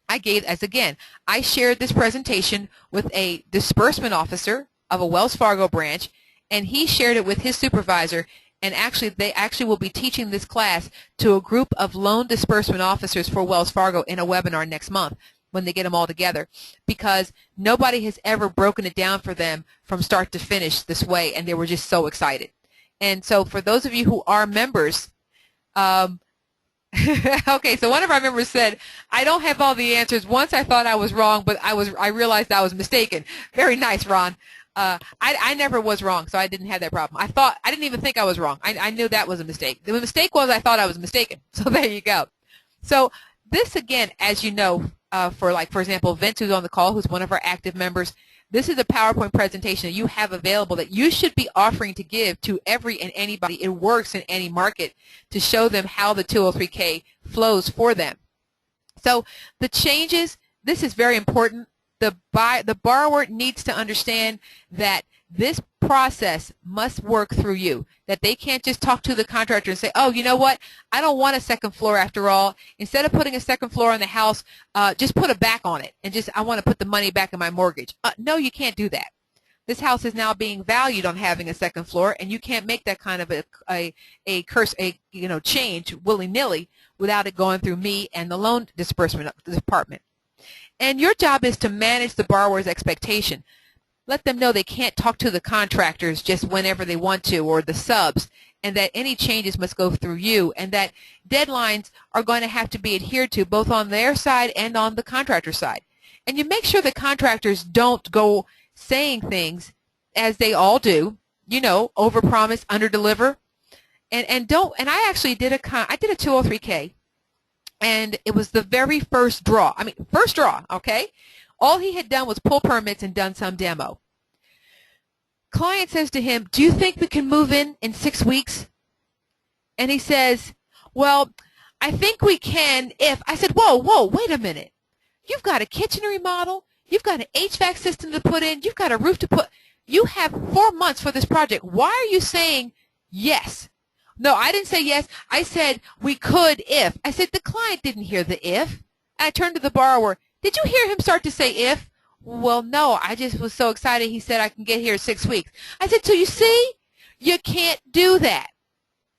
I shared this presentation with a disbursement officer of a Wells Fargo branch, and he shared it with his supervisor, and they will be teaching this class to a group of loan disbursement officers for Wells Fargo in a webinar next month when they get them all together, because nobody has ever broken it down for them from start to finish this way, and they were just so excited. And so for those of you who are members, okay, so one of our members said, I don't have all the answers. Once I thought I was wrong, but I realized I was mistaken. Very nice, Ron. I never was wrong, so I didn't have that problem. I didn't even think I was wrong. I knew that was a mistake. The mistake was I thought I was mistaken. So there you go. So this, again, as you know, for like, for example, Vince, who's on the call, who's one of our active members, this is a PowerPoint presentation that you have available that you should be offering to give to every and anybody. It works in any market to show them how the 203K flows for them. So the changes, this is very important. The borrower needs to understand that this process must work through you, that they can't just talk to the contractor and say, oh, you know what, I don't want a second floor after all. Instead of putting a second floor on the house, just put a back on it and just, I want to put the money back in my mortgage. No, you can't do that. This house is now being valued on having a second floor, and you can't make that kind of a change willy-nilly without it going through me and the loan disbursement department. And your job is to manage the borrower's expectation. Let them know they can't talk to the contractors just whenever they want to, or the subs, and that any changes must go through you, and that deadlines are going to have to be adhered to both on their side and on the contractor side. And you make sure the contractors don't go saying things, as they all do, overpromise, underdeliver, and I actually did a 203K, and it was the very first draw. First draw, okay? All he had done was pull permits and done some demo. Client says to him, do you think we can move in 6 weeks? And he says, well, I think we can if. I said, whoa, wait a minute. You've got a kitchen remodel. You've got an HVAC system to put in. You've got a roof to put. You have 4 months for this project. Why are you saying yes? No, I didn't say yes. I said we could if. I said the client didn't hear the if. I turned to the borrower. Did you hear him start to say if? Well, no, I just was so excited he said I can get here in 6 weeks. I said, so you see, you can't do that.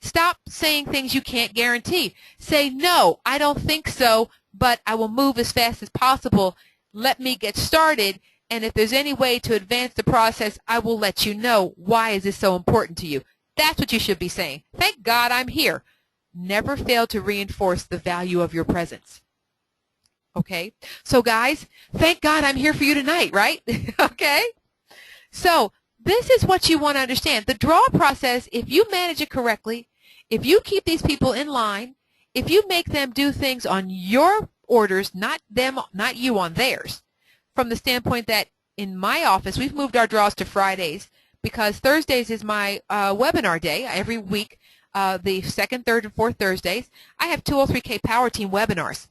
Stop saying things you can't guarantee. Say, no, I don't think so, but I will move as fast as possible. Let me get started, and if there's any way to advance the process, I will let you know. Why is this so important to you? That's what you should be saying. Thank God I'm here. Never fail to reinforce the value of your presence. Okay, so guys, thank God I'm here for you tonight, right? Okay, so this is what you want to understand. The draw process, if you manage it correctly, if you keep these people in line, if you make them do things on your orders, not them, not you on theirs, from the standpoint that in my office, we've moved our draws to Fridays because Thursdays is my webinar day. Every week, the second, third, and fourth Thursdays, I have 203K Power Team webinars.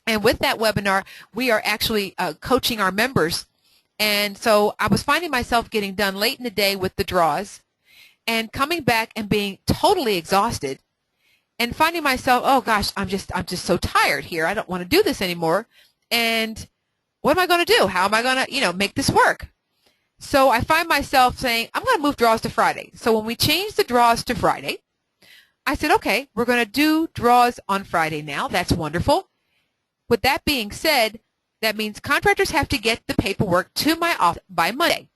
And with that webinar, we are actually coaching our members. And so I was finding myself getting done late in the day with the draws and coming back and being totally exhausted and finding myself, oh gosh, I'm just so tired here. I don't want to do this anymore. And what am I going to do? How am I going to, make this work? So I find myself saying, I'm going to move draws to Friday. So when we changed the draws to Friday, I said, okay, we're going to do draws on Friday now. That's wonderful. With that being said, that means contractors have to get the paperwork to my office by Monday.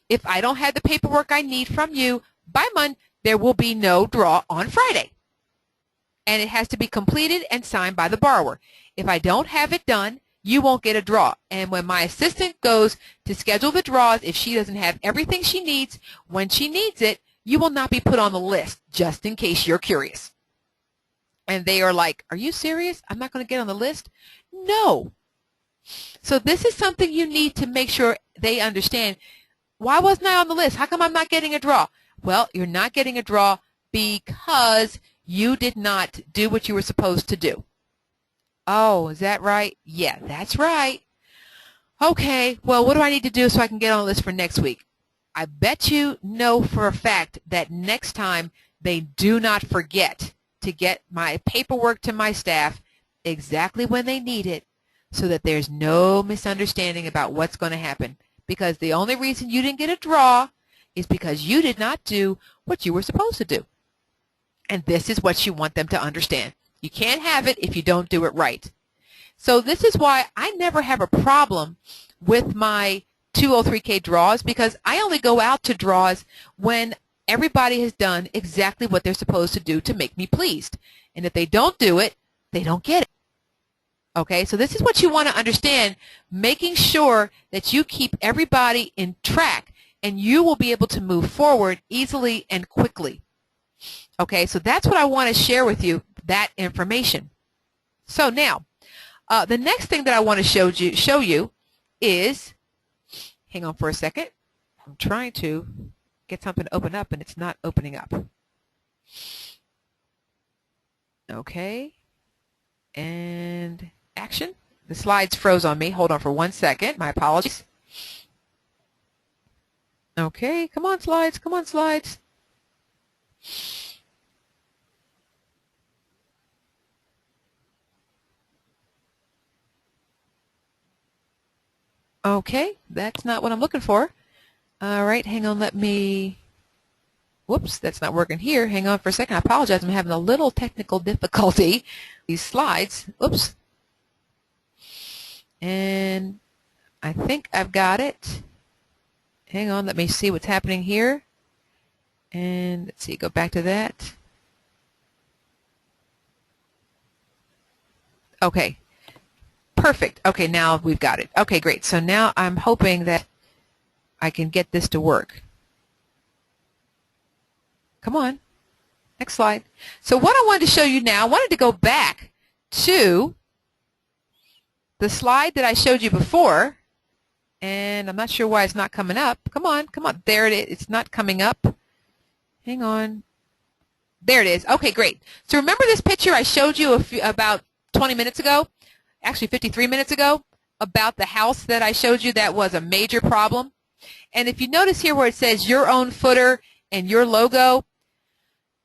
If I don't have the paperwork I need from you by Monday, there will be no draw on Friday. And it has to be completed and signed by the borrower. If I don't have it done, you won't get a draw. And when my assistant goes to schedule the draws, if she doesn't have everything she needs when she needs it, you will not be put on the list, just in case you're curious. And they are like, are you serious? I'm not going to get on the list? No. So this is something you need to make sure they understand. Why wasn't I on the list? How come I'm not getting a draw? Well, you're not getting a draw because you did not do what you were supposed to do. Oh, is that right? Yeah, that's right. Okay, well, what do I need to do so I can get on the list for next week? I bet you know for a fact that next time they do not forget to get my paperwork to my staff exactly when they need it so that there's no misunderstanding about what's going to happen. Because the only reason you didn't get a draw is because you did not do what you were supposed to do. And this is what you want them to understand. You can't have it if you don't do it right. So this is why I never have a problem with my 203K draws, because I only go out to draws when everybody has done exactly what they're supposed to do to make me pleased. And if they don't do it, they don't get it. Okay, so this is what you want to understand, making sure that you keep everybody in track and you will be able to move forward easily and quickly. Okay, so that's what I want to share with you, that information. So now, The next thing that I want to show you is, hang on for a second. I'm trying to get something to open up and it's not opening up. Okay. And action. The slides froze on me. Hold on for 1 second. My apologies. Okay. Come on, slides. Come on, slides. Okay. That's not what I'm looking for. All right. Hang on. Let me... Whoops, that's not working here. Hang on for a second. I apologize. I'm having a little technical difficulty. These slides. Oops. And I think I've got it. Hang on. Let me see what's happening here. And let's see. Go back to that. Okay. Perfect. Okay, now we've got it. Okay, great. So now I'm hoping that I can get this to work. Come on. Next slide. So what I wanted to show you now, I wanted to go back to the slide that I showed you before, and I'm not sure why it's not coming up. Come on, come on. There it is. It's not coming up. Hang on. There it is. Okay, great. So remember this picture I showed you about 20 minutes ago, actually 53 minutes ago, about the house that I showed you that was a major problem? And if you notice here where it says your own footer and your logo,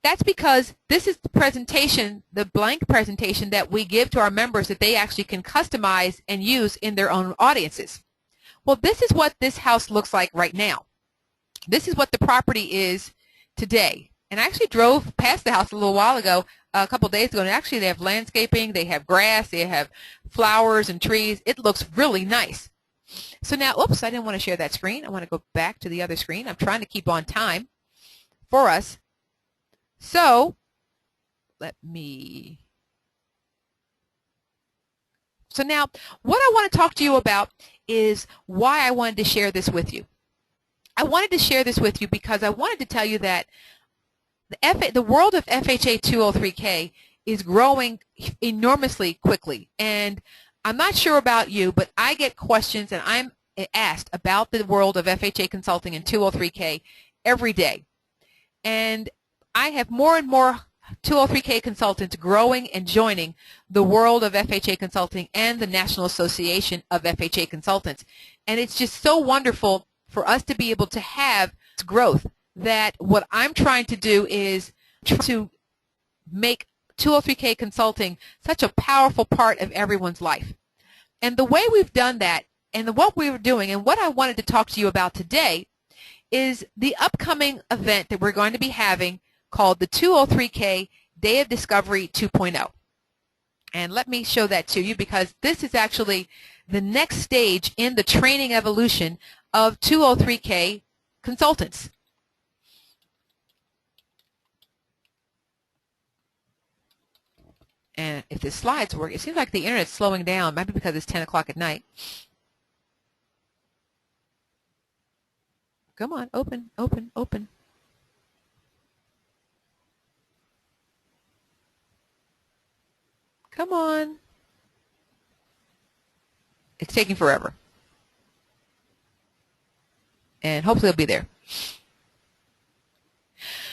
that's because this is the presentation, the blank presentation that we give to our members that they actually can customize and use in their own audiences. Well, this is what this house looks like right now. This is what the property is today. And I actually drove past the house a little while ago, a couple days ago, and actually they have landscaping, they have grass, they have flowers and trees. It looks really nice. So now, oops, I didn't want to share that screen. I want to go back to the other screen. I'm trying to keep on time for us. So so now what I want to talk to you about is why I wanted to share this with you. I wanted to share this with you because I wanted to tell you that the world of FHA 203K is growing enormously quickly. And I'm not sure about you, but I get questions and I'm asked about the world of FHA consulting and 203K every day. And I have more and more 203K consultants growing and joining the world of FHA consulting and the National Association of FHA Consultants. And it's just so wonderful for us to be able to have growth, that what I'm trying to do is to make 203K consulting such a powerful part of everyone's life. And the way we've done that and what we were doing and what I wanted to talk to you about today is the upcoming event that we're going to be having called the 203K Day of Discovery 2.0. And let me show that to you because this is actually the next stage in the training evolution of 203K consultants. And if the slides work, it seems like the internet's slowing down. Maybe because it's 10 o'clock at night. Come on, open, open, open. Come on. It's taking forever. And hopefully it'll be there.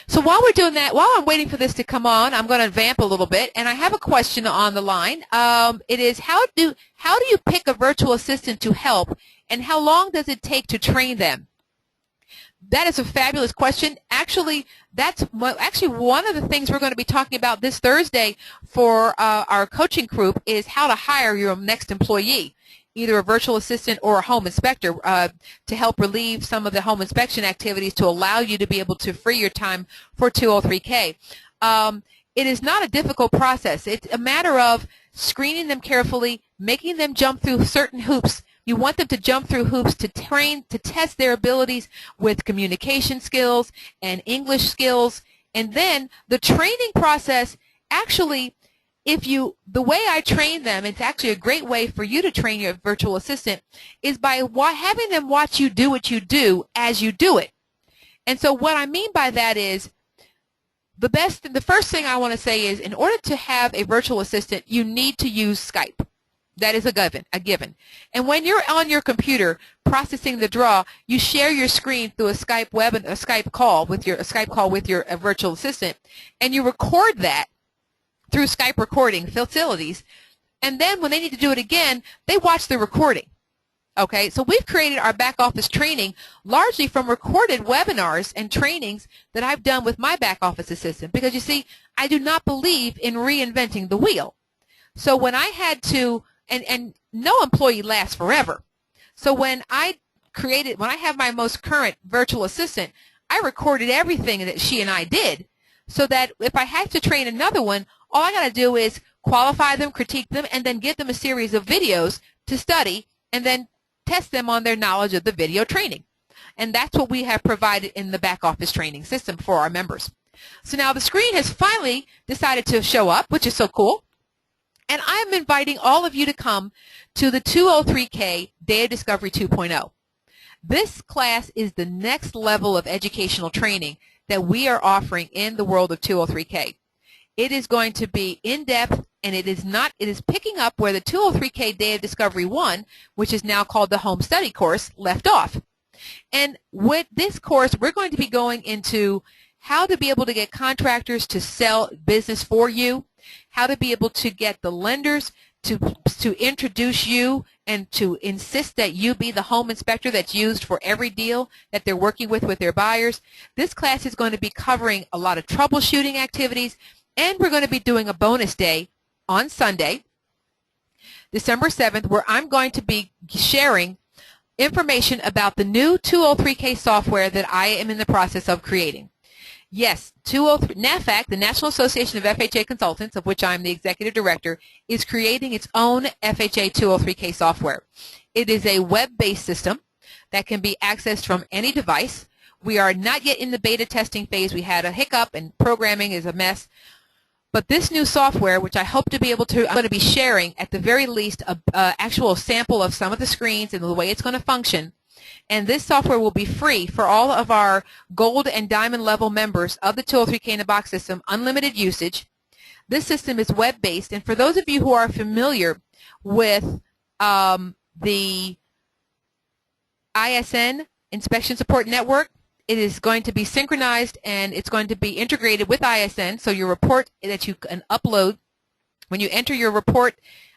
So while we're doing that, while I'm waiting for this to come on, I'm going to vamp a little bit, and I have a question on the line. It is, how do you pick a virtual assistant to help, and how long does it take to train them? That is a fabulous question. Actually, that's one of the things we're going to be talking about this Thursday for our coaching group is how to hire your next employee, either a virtual assistant or a home inspector, to help relieve some of the home inspection activities to allow you to be able to free your time for 203K. It is not a difficult process. It's a matter of screening them carefully, making them jump through certain hoops. You want them to jump through hoops to train, to test their abilities with communication skills and English skills. And then the training process, actually, the way I train them, it's actually a great way for you to train your virtual assistant, is by having them watch you do what you do as you do it. And so what I mean by that is, the first thing I want to say is, in order to have a virtual assistant, you need to use Skype. That is a given. And when you're on your computer processing the draw, you share your screen through a Skype call with your virtual assistant, and you record that through Skype recording facilities. And then when they need to do it again, they watch the recording. Okay, so we've created our back office training largely from recorded webinars and trainings that I've done with my back office assistant, because you see, I do not believe in reinventing the wheel. So when I had to, and no employee lasts forever. So when I have my most current virtual assistant, I recorded everything that she and I did, so that if I had to train another one, all I got to do is qualify them, critique them, and then give them a series of videos to study, and then test them on their knowledge of the video training. And that's what we have provided in the back office training system for our members. So now the screen has finally decided to show up, which is so cool. And I'm inviting all of you to come to the 203K Data Discovery 2.0. This class is the next level of educational training that we are offering in the world of 203K. It is going to be in-depth, and it is picking up where the 203K Data Discovery 1, which is now called the Home Study course, left off. And with this course, we're going to be going into how to be able to get contractors to sell business for you, how to be able to get the lenders to introduce you and to insist that you be the home inspector that's used for every deal that they're working with their buyers. This class is going to be covering a lot of troubleshooting activities, and we're going to be doing a bonus day on Sunday, December 7th, where I'm going to be sharing information about the new 203K software that I am in the process of creating. Yes, NAFAC, the National Association of FHA Consultants, of which I'm the executive director, is creating its own FHA 203K software. It is a web-based system that can be accessed from any device. We are not yet in the beta testing phase. We had a hiccup, and programming is a mess. But this new software, which I hope to be able to, I'm going to be sharing at the very least an actual sample of some of the screens and the way it's going to function. And this software will be free for all of our gold and diamond level members of the 203K in a Box system, unlimited usage. This system is web-based, and for those of you who are familiar with the ISN, Inspection Support Network, it is going to be synchronized, and it's going to be integrated with ISN, so your report that you can upload, when you enter your report,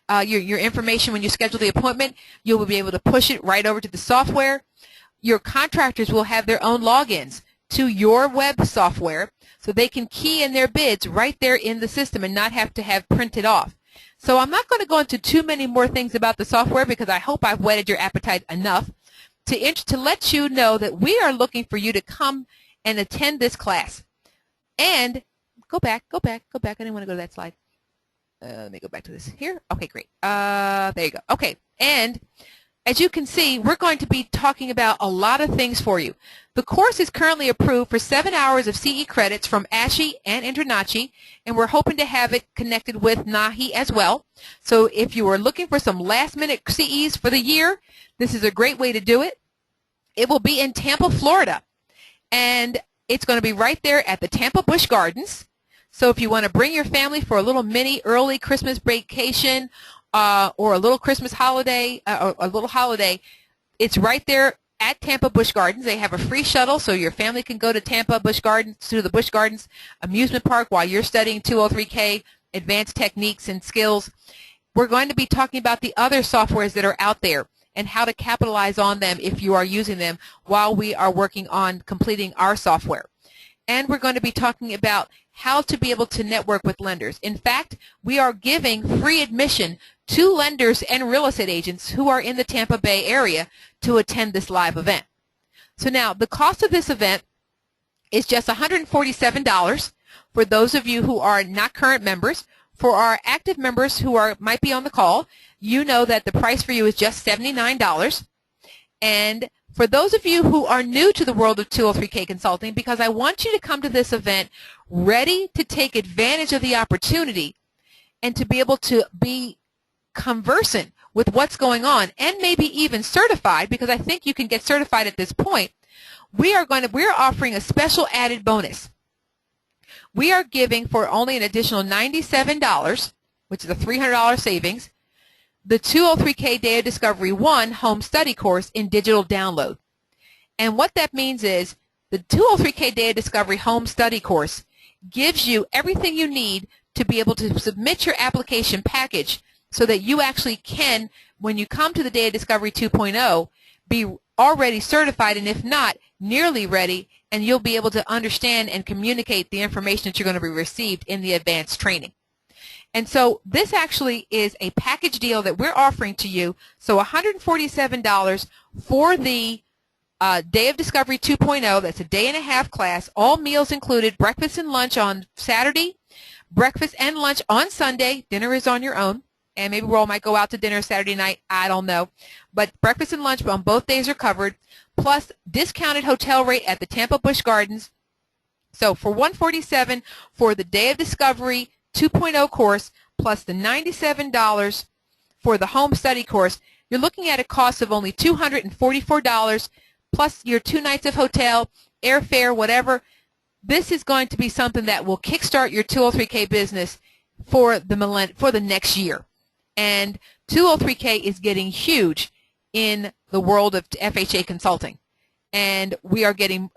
your information when you schedule the appointment, you will be able to push it right over to the software. Your contractors will have their own logins to your web software, so they can key in their bids right there in the system and not have to have printed off. So I'm not going to go into too many more things about the software, because I hope I've whetted your appetite enough to let you know that we are looking for you to come and attend this class. And go back. I didn't want to go to that slide. Let me go back to this here. Okay, great. There you go. Okay, and as you can see, we're going to be talking about a lot of things for you. The course is currently approved for 7 hours of CE credits from ASHI and InterNACHI, and we're hoping to have it connected with NAHI as well. So if you are looking for some last-minute CEs for the year, this is a great way to do it. It will be in Tampa, Florida, and it's going to be right there at the Tampa Busch Gardens. So if you want to bring your family for a little mini early Christmas vacation or a little Christmas holiday, it's right there at Tampa Busch Gardens. They have a free shuttle, so your family can go to Tampa Busch Gardens, to the Busch Gardens amusement park while you're studying 203K advanced techniques and skills. We're going to be talking about the other softwares that are out there and how to capitalize on them if you are using them while we are working on completing our software. And we're going to be talking about how to be able to network with lenders. In fact, we are giving free admission to lenders and real estate agents who are in the Tampa Bay area to attend this live event. So now, the cost of this event is just $147 for those of you who are not current members. For our active members who might be on the call, you know that the price for you is just $79. And for those of you who are new to the world of 203K consulting, because I want you to come to this event ready to take advantage of the opportunity and to be able to be conversant with what's going on, and maybe even certified, because I think you can get certified at this point. We're offering a special added bonus. We are giving, for only an additional $97, which is a $300 savings, the 203K Data Discovery 1 Home Study Course in digital download. And what that means is the 203K Data Discovery Home Study Course gives you everything you need to be able to submit your application package so that you actually can, when you come to the Data Discovery 2.0, be already certified, and if not, nearly ready, and you'll be able to understand and communicate the information that you're going to be received in the advanced training. And so this actually is a package deal that we're offering to you. So $147 for the Day of Discovery 2.0, that's a day-and-a-half class, all meals included, breakfast and lunch on Saturday, breakfast and lunch on Sunday, dinner is on your own, and maybe we all might go out to dinner Saturday night, I don't know. But breakfast and lunch on both days are covered, plus discounted hotel rate at the Tampa Busch Gardens. So for $147 for the Day of Discovery 2.0 course, plus the $97 for the home study course, you're looking at a cost of only $244, plus your 2 nights of hotel, airfare, whatever. This is going to be something that will kickstart your 203K business for the next year. And 203K is getting huge in the world of FHA consulting. And we are getting,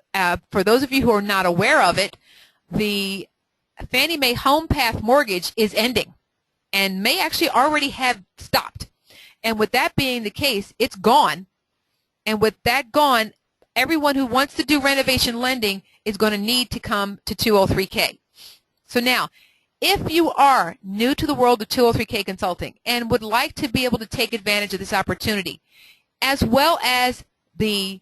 for those of you who are not aware of it, the Fannie Mae Home Path mortgage is ending and may actually already have stopped. And with that being the case, it's gone. And with that gone, everyone who wants to do renovation lending is going to need to come to 203K. So now, if you are new to the world of 203K consulting and would like to be able to take advantage of this opportunity, as well as the,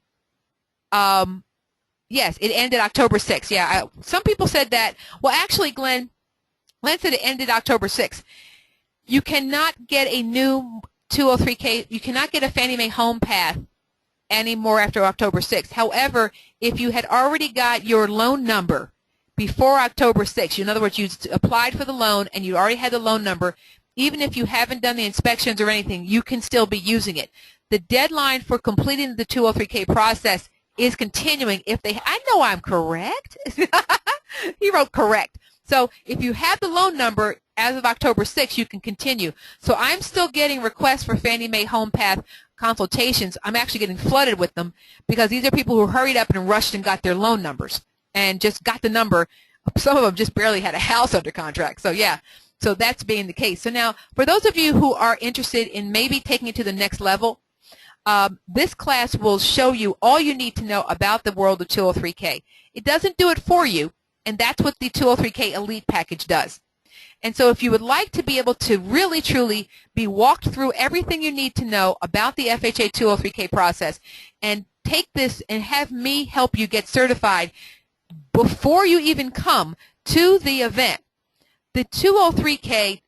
yes, it ended October 6th. Yeah, some people said that. Well, actually, Glenn said it ended October 6th. You cannot get a new 203K, you cannot get a Fannie Mae Home Path anymore after October 6th. However, if you had already got your loan number before October 6th, in other words, you applied for the loan and you already had the loan number, even if you haven't done the inspections or anything, you can still be using it. The deadline for completing the 203K process is continuing. If they, I know I'm correct. He wrote correct. So if you have the loan number as of October 6th, you can continue. So I'm still getting requests for Fannie Mae Home Path consultations. I'm actually getting flooded with them because these are people who hurried up and rushed and got their loan numbers and just got the number. Some of them just barely had a house under contract. So yeah, so that's being the case. So now, for those of you who are interested in maybe taking it to the next level, this class will show you all you need to know about the world of 203K. It doesn't do it for you, and that's what the 203K Elite package does. And so if you would like to be able to really, truly be walked through everything you need to know about the FHA 203K process and take this and have me help you get certified before you even come to the event, the 203K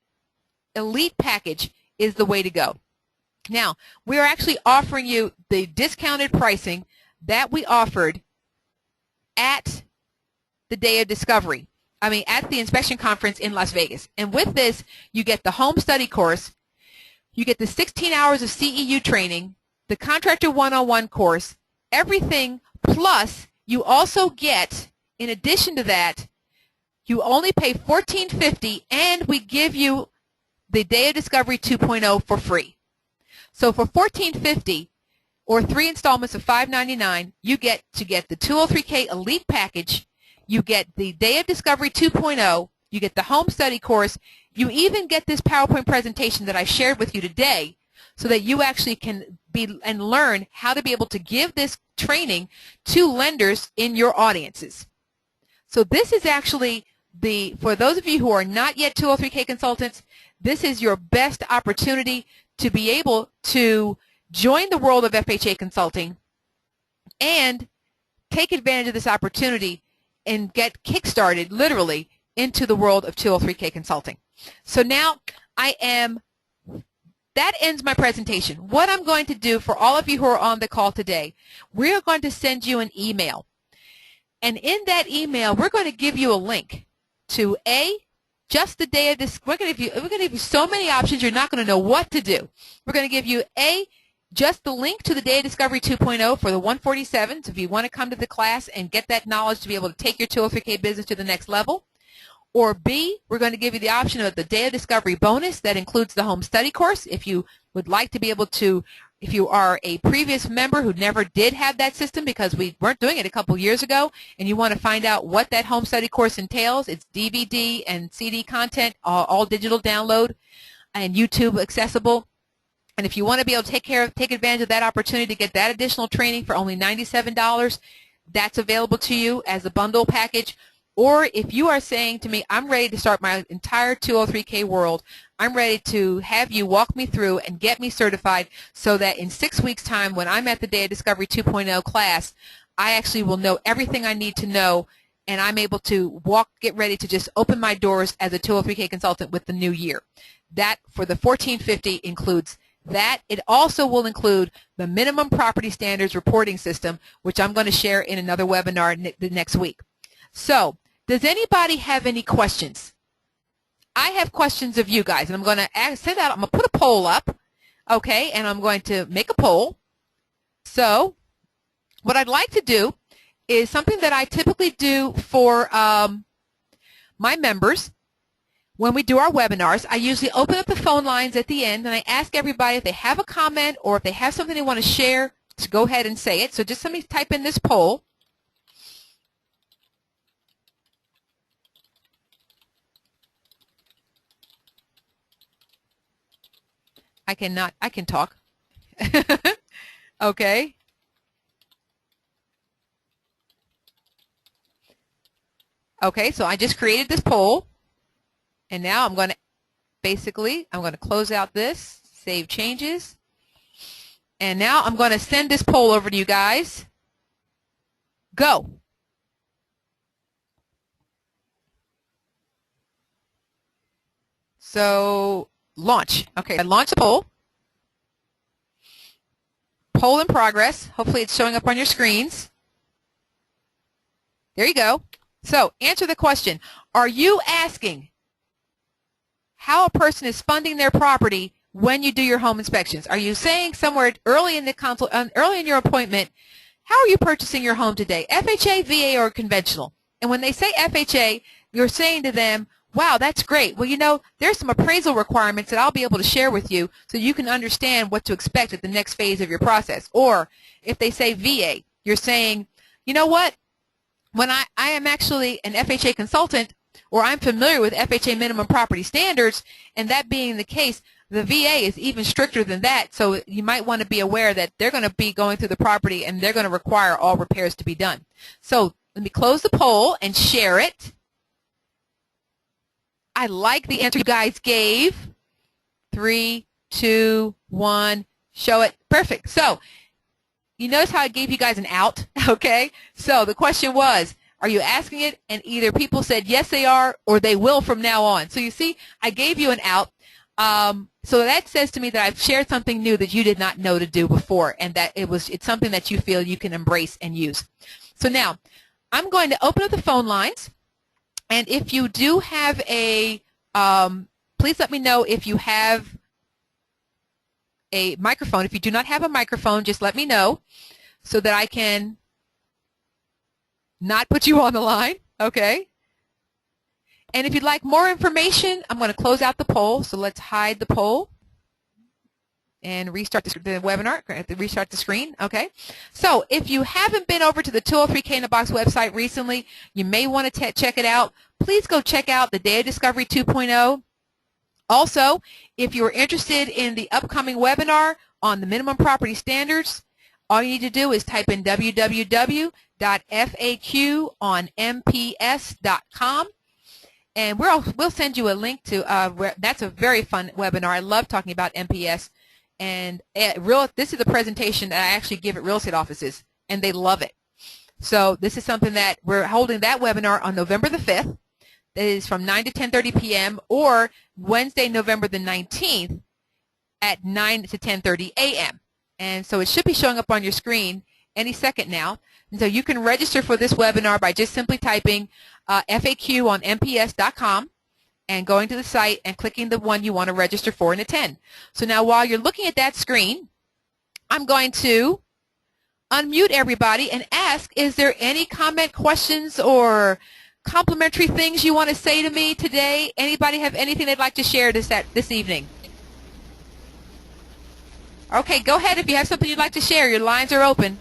Elite package is the way to go. Now, we are actually offering you the discounted pricing that we offered at the Day of Discovery. At the inspection conference in Las Vegas. And with this, you get the home study course, you get the 16 hours of CEU training, the Contractor 101 course, everything, plus you also get, in addition to that, you only pay $14.50, and we give you the Day of Discovery 2.0 for free. So for $14.50 or 3 installments of $5.99, you get the 203K Elite package. You get the Day of Discovery 2.0, you get the home study course, you even get this PowerPoint presentation that I shared with you today so that you actually can be and learn how to be able to give this training to lenders in your audiences. So this is actually for those of you who are not yet 203K consultants, this is your best opportunity to be able to join the world of FHA consulting and take advantage of this opportunity and get kick-started, literally, into the world of 203K consulting. So now that ends my presentation. What I'm going to do for all of you who are on the call today, we're going to send you an email. And in that email, we're going to give you a link to just the day of this. We're going to give you so many options, you're not going to know what to do. We're going to give you just the link to the Day of Discovery 2.0 for the 147. So if you want to come to the class and get that knowledge to be able to take your 203K business to the next level. Or B, we're going to give you the option of the Day of Discovery bonus that includes the home study course if you would like to be able to, if you are a previous member who never did have that system because we weren't doing it a couple years ago, and you want to find out what that home study course entails, it's DVD and CD content, all digital download and YouTube accessible. And if you want to be able to take advantage of that opportunity to get that additional training for only $97, that's available to you as a bundle package. Or if you are saying to me, I'm ready to start my entire 203K world, I'm ready to have you walk me through and get me certified so that in 6 weeks' time when I'm at the Day of Discovery 2.0 class, I actually will know everything I need to know, and I'm able to get ready to just open my doors as a 203K consultant with the new year. That for the $1,450 includes that. It also will include the minimum property standards reporting system, which I'm going to share in another webinar the next week. So, does anybody have any questions? I have questions of you guys, and I'm going to send out, I'm going to put a poll up, okay, and I'm going to make a poll. So, what I'd like to do is something that I typically do for my members. When we do our webinars, I usually open up the phone lines at the end, and I ask everybody if they have a comment or if they have something they want to share to go ahead and say it. So just let me type in this poll. I can talk. Okay. Okay, so I just created this poll. And now I'm going to close out this, save changes. And now I'm going to send this poll over to you guys. Go. So, launch. Okay, I launched the poll. Poll in progress. Hopefully it's showing up on your screens. There you go. So, answer the question. Are you asking how a person is funding their property when you do your home inspections? Are you saying somewhere early in your appointment, how are you purchasing your home today? FHA, VA, or conventional? And when they say FHA, you're saying to them, wow, that's great. Well, you know, there's some appraisal requirements that I'll be able to share with you so you can understand what to expect at the next phase of your process. Or if they say VA, you're saying, you know what? When I am actually an FHA consultant, or I'm familiar with FHA minimum property standards, and that being the case, the VA is even stricter than that, so you might want to be aware that they're going to be going through the property and they're going to require all repairs to be done. So let me close the poll and share it. I like the answer you guys gave. 3, 2, 1, show it. Perfect. So you notice how I gave you guys an out, okay? So the question was, are you asking it? And either people said yes they are or they will from now on. So you see, I gave you an out. So that says to me that I've shared something new that you did not know to do before, and that it's something that you feel you can embrace and use. So now I'm going to open up the phone lines, and if you do have a, please let me know if you have a microphone. If you do not have a microphone, just let me know so that I can not put you on the line, okay? And if you'd like more information, I'm going to close out the poll. So let's hide the poll and restart the webinar, restart the screen, okay? So if you haven't been over to the 203K in a Box website recently, you may want to check it out. Please go check out the Day of Discovery 2.0. Also, if you're interested in the upcoming webinar on the minimum property standards, all you need to do is type in www.faqonmps.com, and we'll send you a link to that's a very fun webinar. I love talking about MPS, and this is a presentation that I actually give at real estate offices, and they love it. So this is something that we're holding that webinar on November the 5th. That is from 9 to 10:30 p.m. or Wednesday, November the 19th at 9 to 10:30 a.m. And so it should be showing up on your screen any second now. And so you can register for this webinar by just simply typing FAQ on MPS.com and going to the site and clicking the one you want to register for and attend. So now while you're looking at that screen, I'm going to unmute everybody and ask, is there any comment, questions, or complimentary things you want to say to me today? Anybody have anything they'd like to share this evening? Okay, go ahead if you have something you'd like to share. Your lines are open.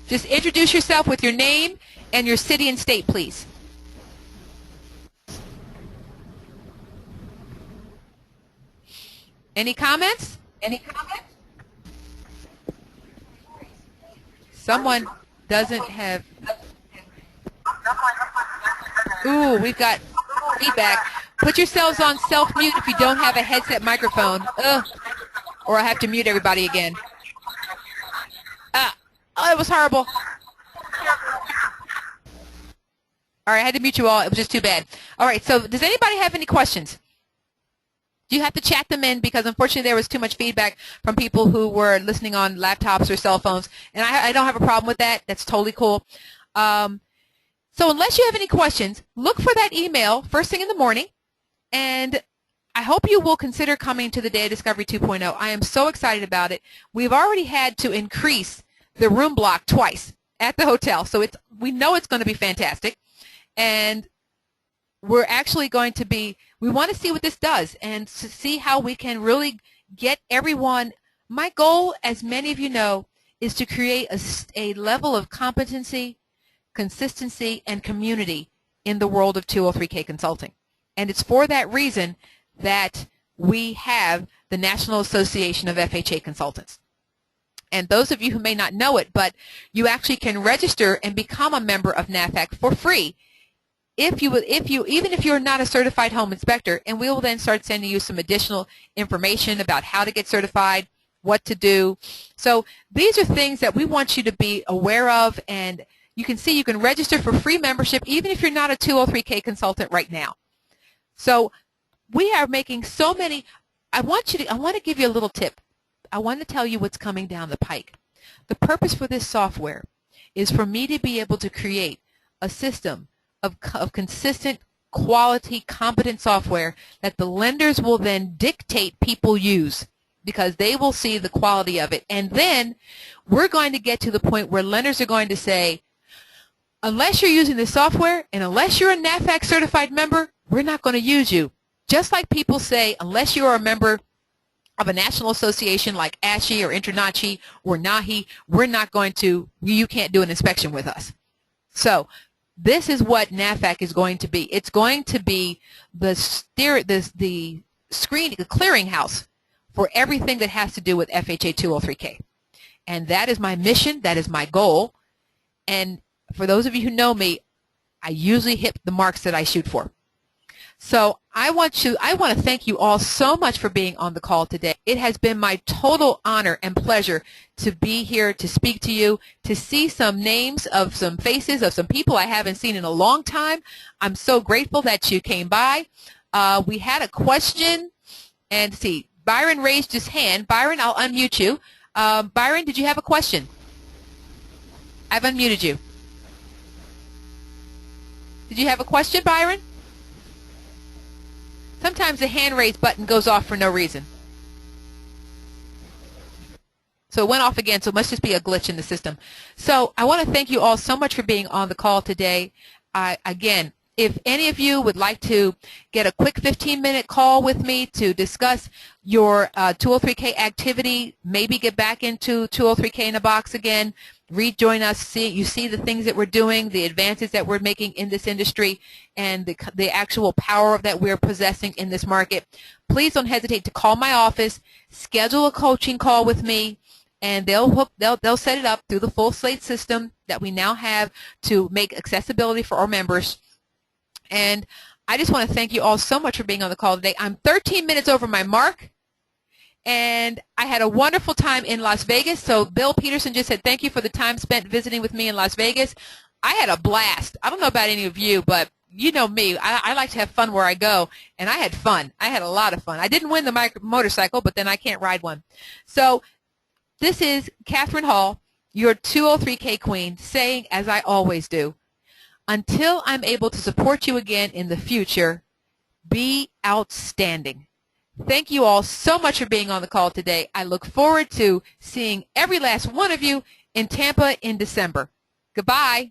Just introduce yourself with your name and your city and state, please. Any comments? Any comments? Someone doesn't have... Ooh, we've got feedback. Put yourselves on self-mute if you don't have a headset microphone. Ugh. Or I'll have to mute everybody again. Oh, it was horrible. All right, I had to mute you all. It was just too bad. All right, so does anybody have any questions? You have to chat them in because unfortunately there was too much feedback from people who were listening on laptops or cell phones, and I don't have a problem with that. That's totally cool. So unless you have any questions, look for that email first thing in the morning, and I hope you will consider coming to the Day of Discovery 2.0. I am so excited about it. We've already had to increase the room block twice at the hotel, so we know it's going to be fantastic, and we're actually going to be, we want to see what this does and to see how we can really get everyone. My goal, as many of you know, is to create a level of competency, consistency, and community in the world of 203K consulting. And it's for that reason that we have the National Association of FHA Consultants. And those of you who may not know it, but you actually can register and become a member of NAFAC for free even if you're not a certified home inspector, and we will then start sending you some additional information about how to get certified, what to do. So these are things that we want you to be aware of, and you can see you can register for free membership even if you're not a 203K consultant right now. So we are making so many. I want to give you a little tip. I want to tell you what's coming down the pike. The purpose for this software is for me to be able to create a system of consistent, quality, competent software that the lenders will then dictate people use because they will see the quality of it. And then we're going to get to the point where lenders are going to say, unless you're using this software and unless you're a NAFAC certified member, we're not going to use you. Just like people say, unless you're a member of a national association like ASHI or InterNACHI or NAHI, we're not going to, you can't do an inspection with us. So this is what NAFAC is going to be. It's going to be the clearinghouse for everything that has to do with FHA 203K. And that is my mission. That is my goal. And for those of you who know me, I usually hit the marks that I shoot for. So I want to thank you all so much for being on the call today. It has been my total honor and pleasure to be here to speak to you, to see some names of some faces of some people I haven't seen in a long time. I'm so grateful that you came by. We had a question, and see, Byron raised his hand. Byron, I'll unmute you. Byron, did you have a question? I've unmuted you. Did you have a question, Byron? Sometimes the hand raise button goes off for no reason. So it went off again, so it must just be a glitch in the system. So I want to thank you all so much for being on the call today. Again, if any of you would like to get a quick 15-minute call with me to discuss your 203K activity, maybe get back into 203K in a box again, rejoin us, you see the things that we're doing, the advances that we're making in this industry, and the actual power that we're possessing in this market, please don't hesitate to call my office, schedule a coaching call with me, and they'll set it up through the full slate system that we now have to make accessibility for our members. And I just want to thank you all so much for being on the call today. I'm 13 minutes over my mark, and I had a wonderful time in Las Vegas. So Bill Peterson just said thank you for the time spent visiting with me in Las Vegas. I had a blast. I don't know about any of you, but you know me. I like to have fun where I go, and I had fun. I had a lot of fun. I didn't win the motorcycle, but then I can't ride one. So this is Catherine Hall, your 203K queen, saying, as I always do, until I'm able to support you again in the future, be outstanding. Thank you all so much for being on the call today. I look forward to seeing every last one of you in Tampa in December. Goodbye.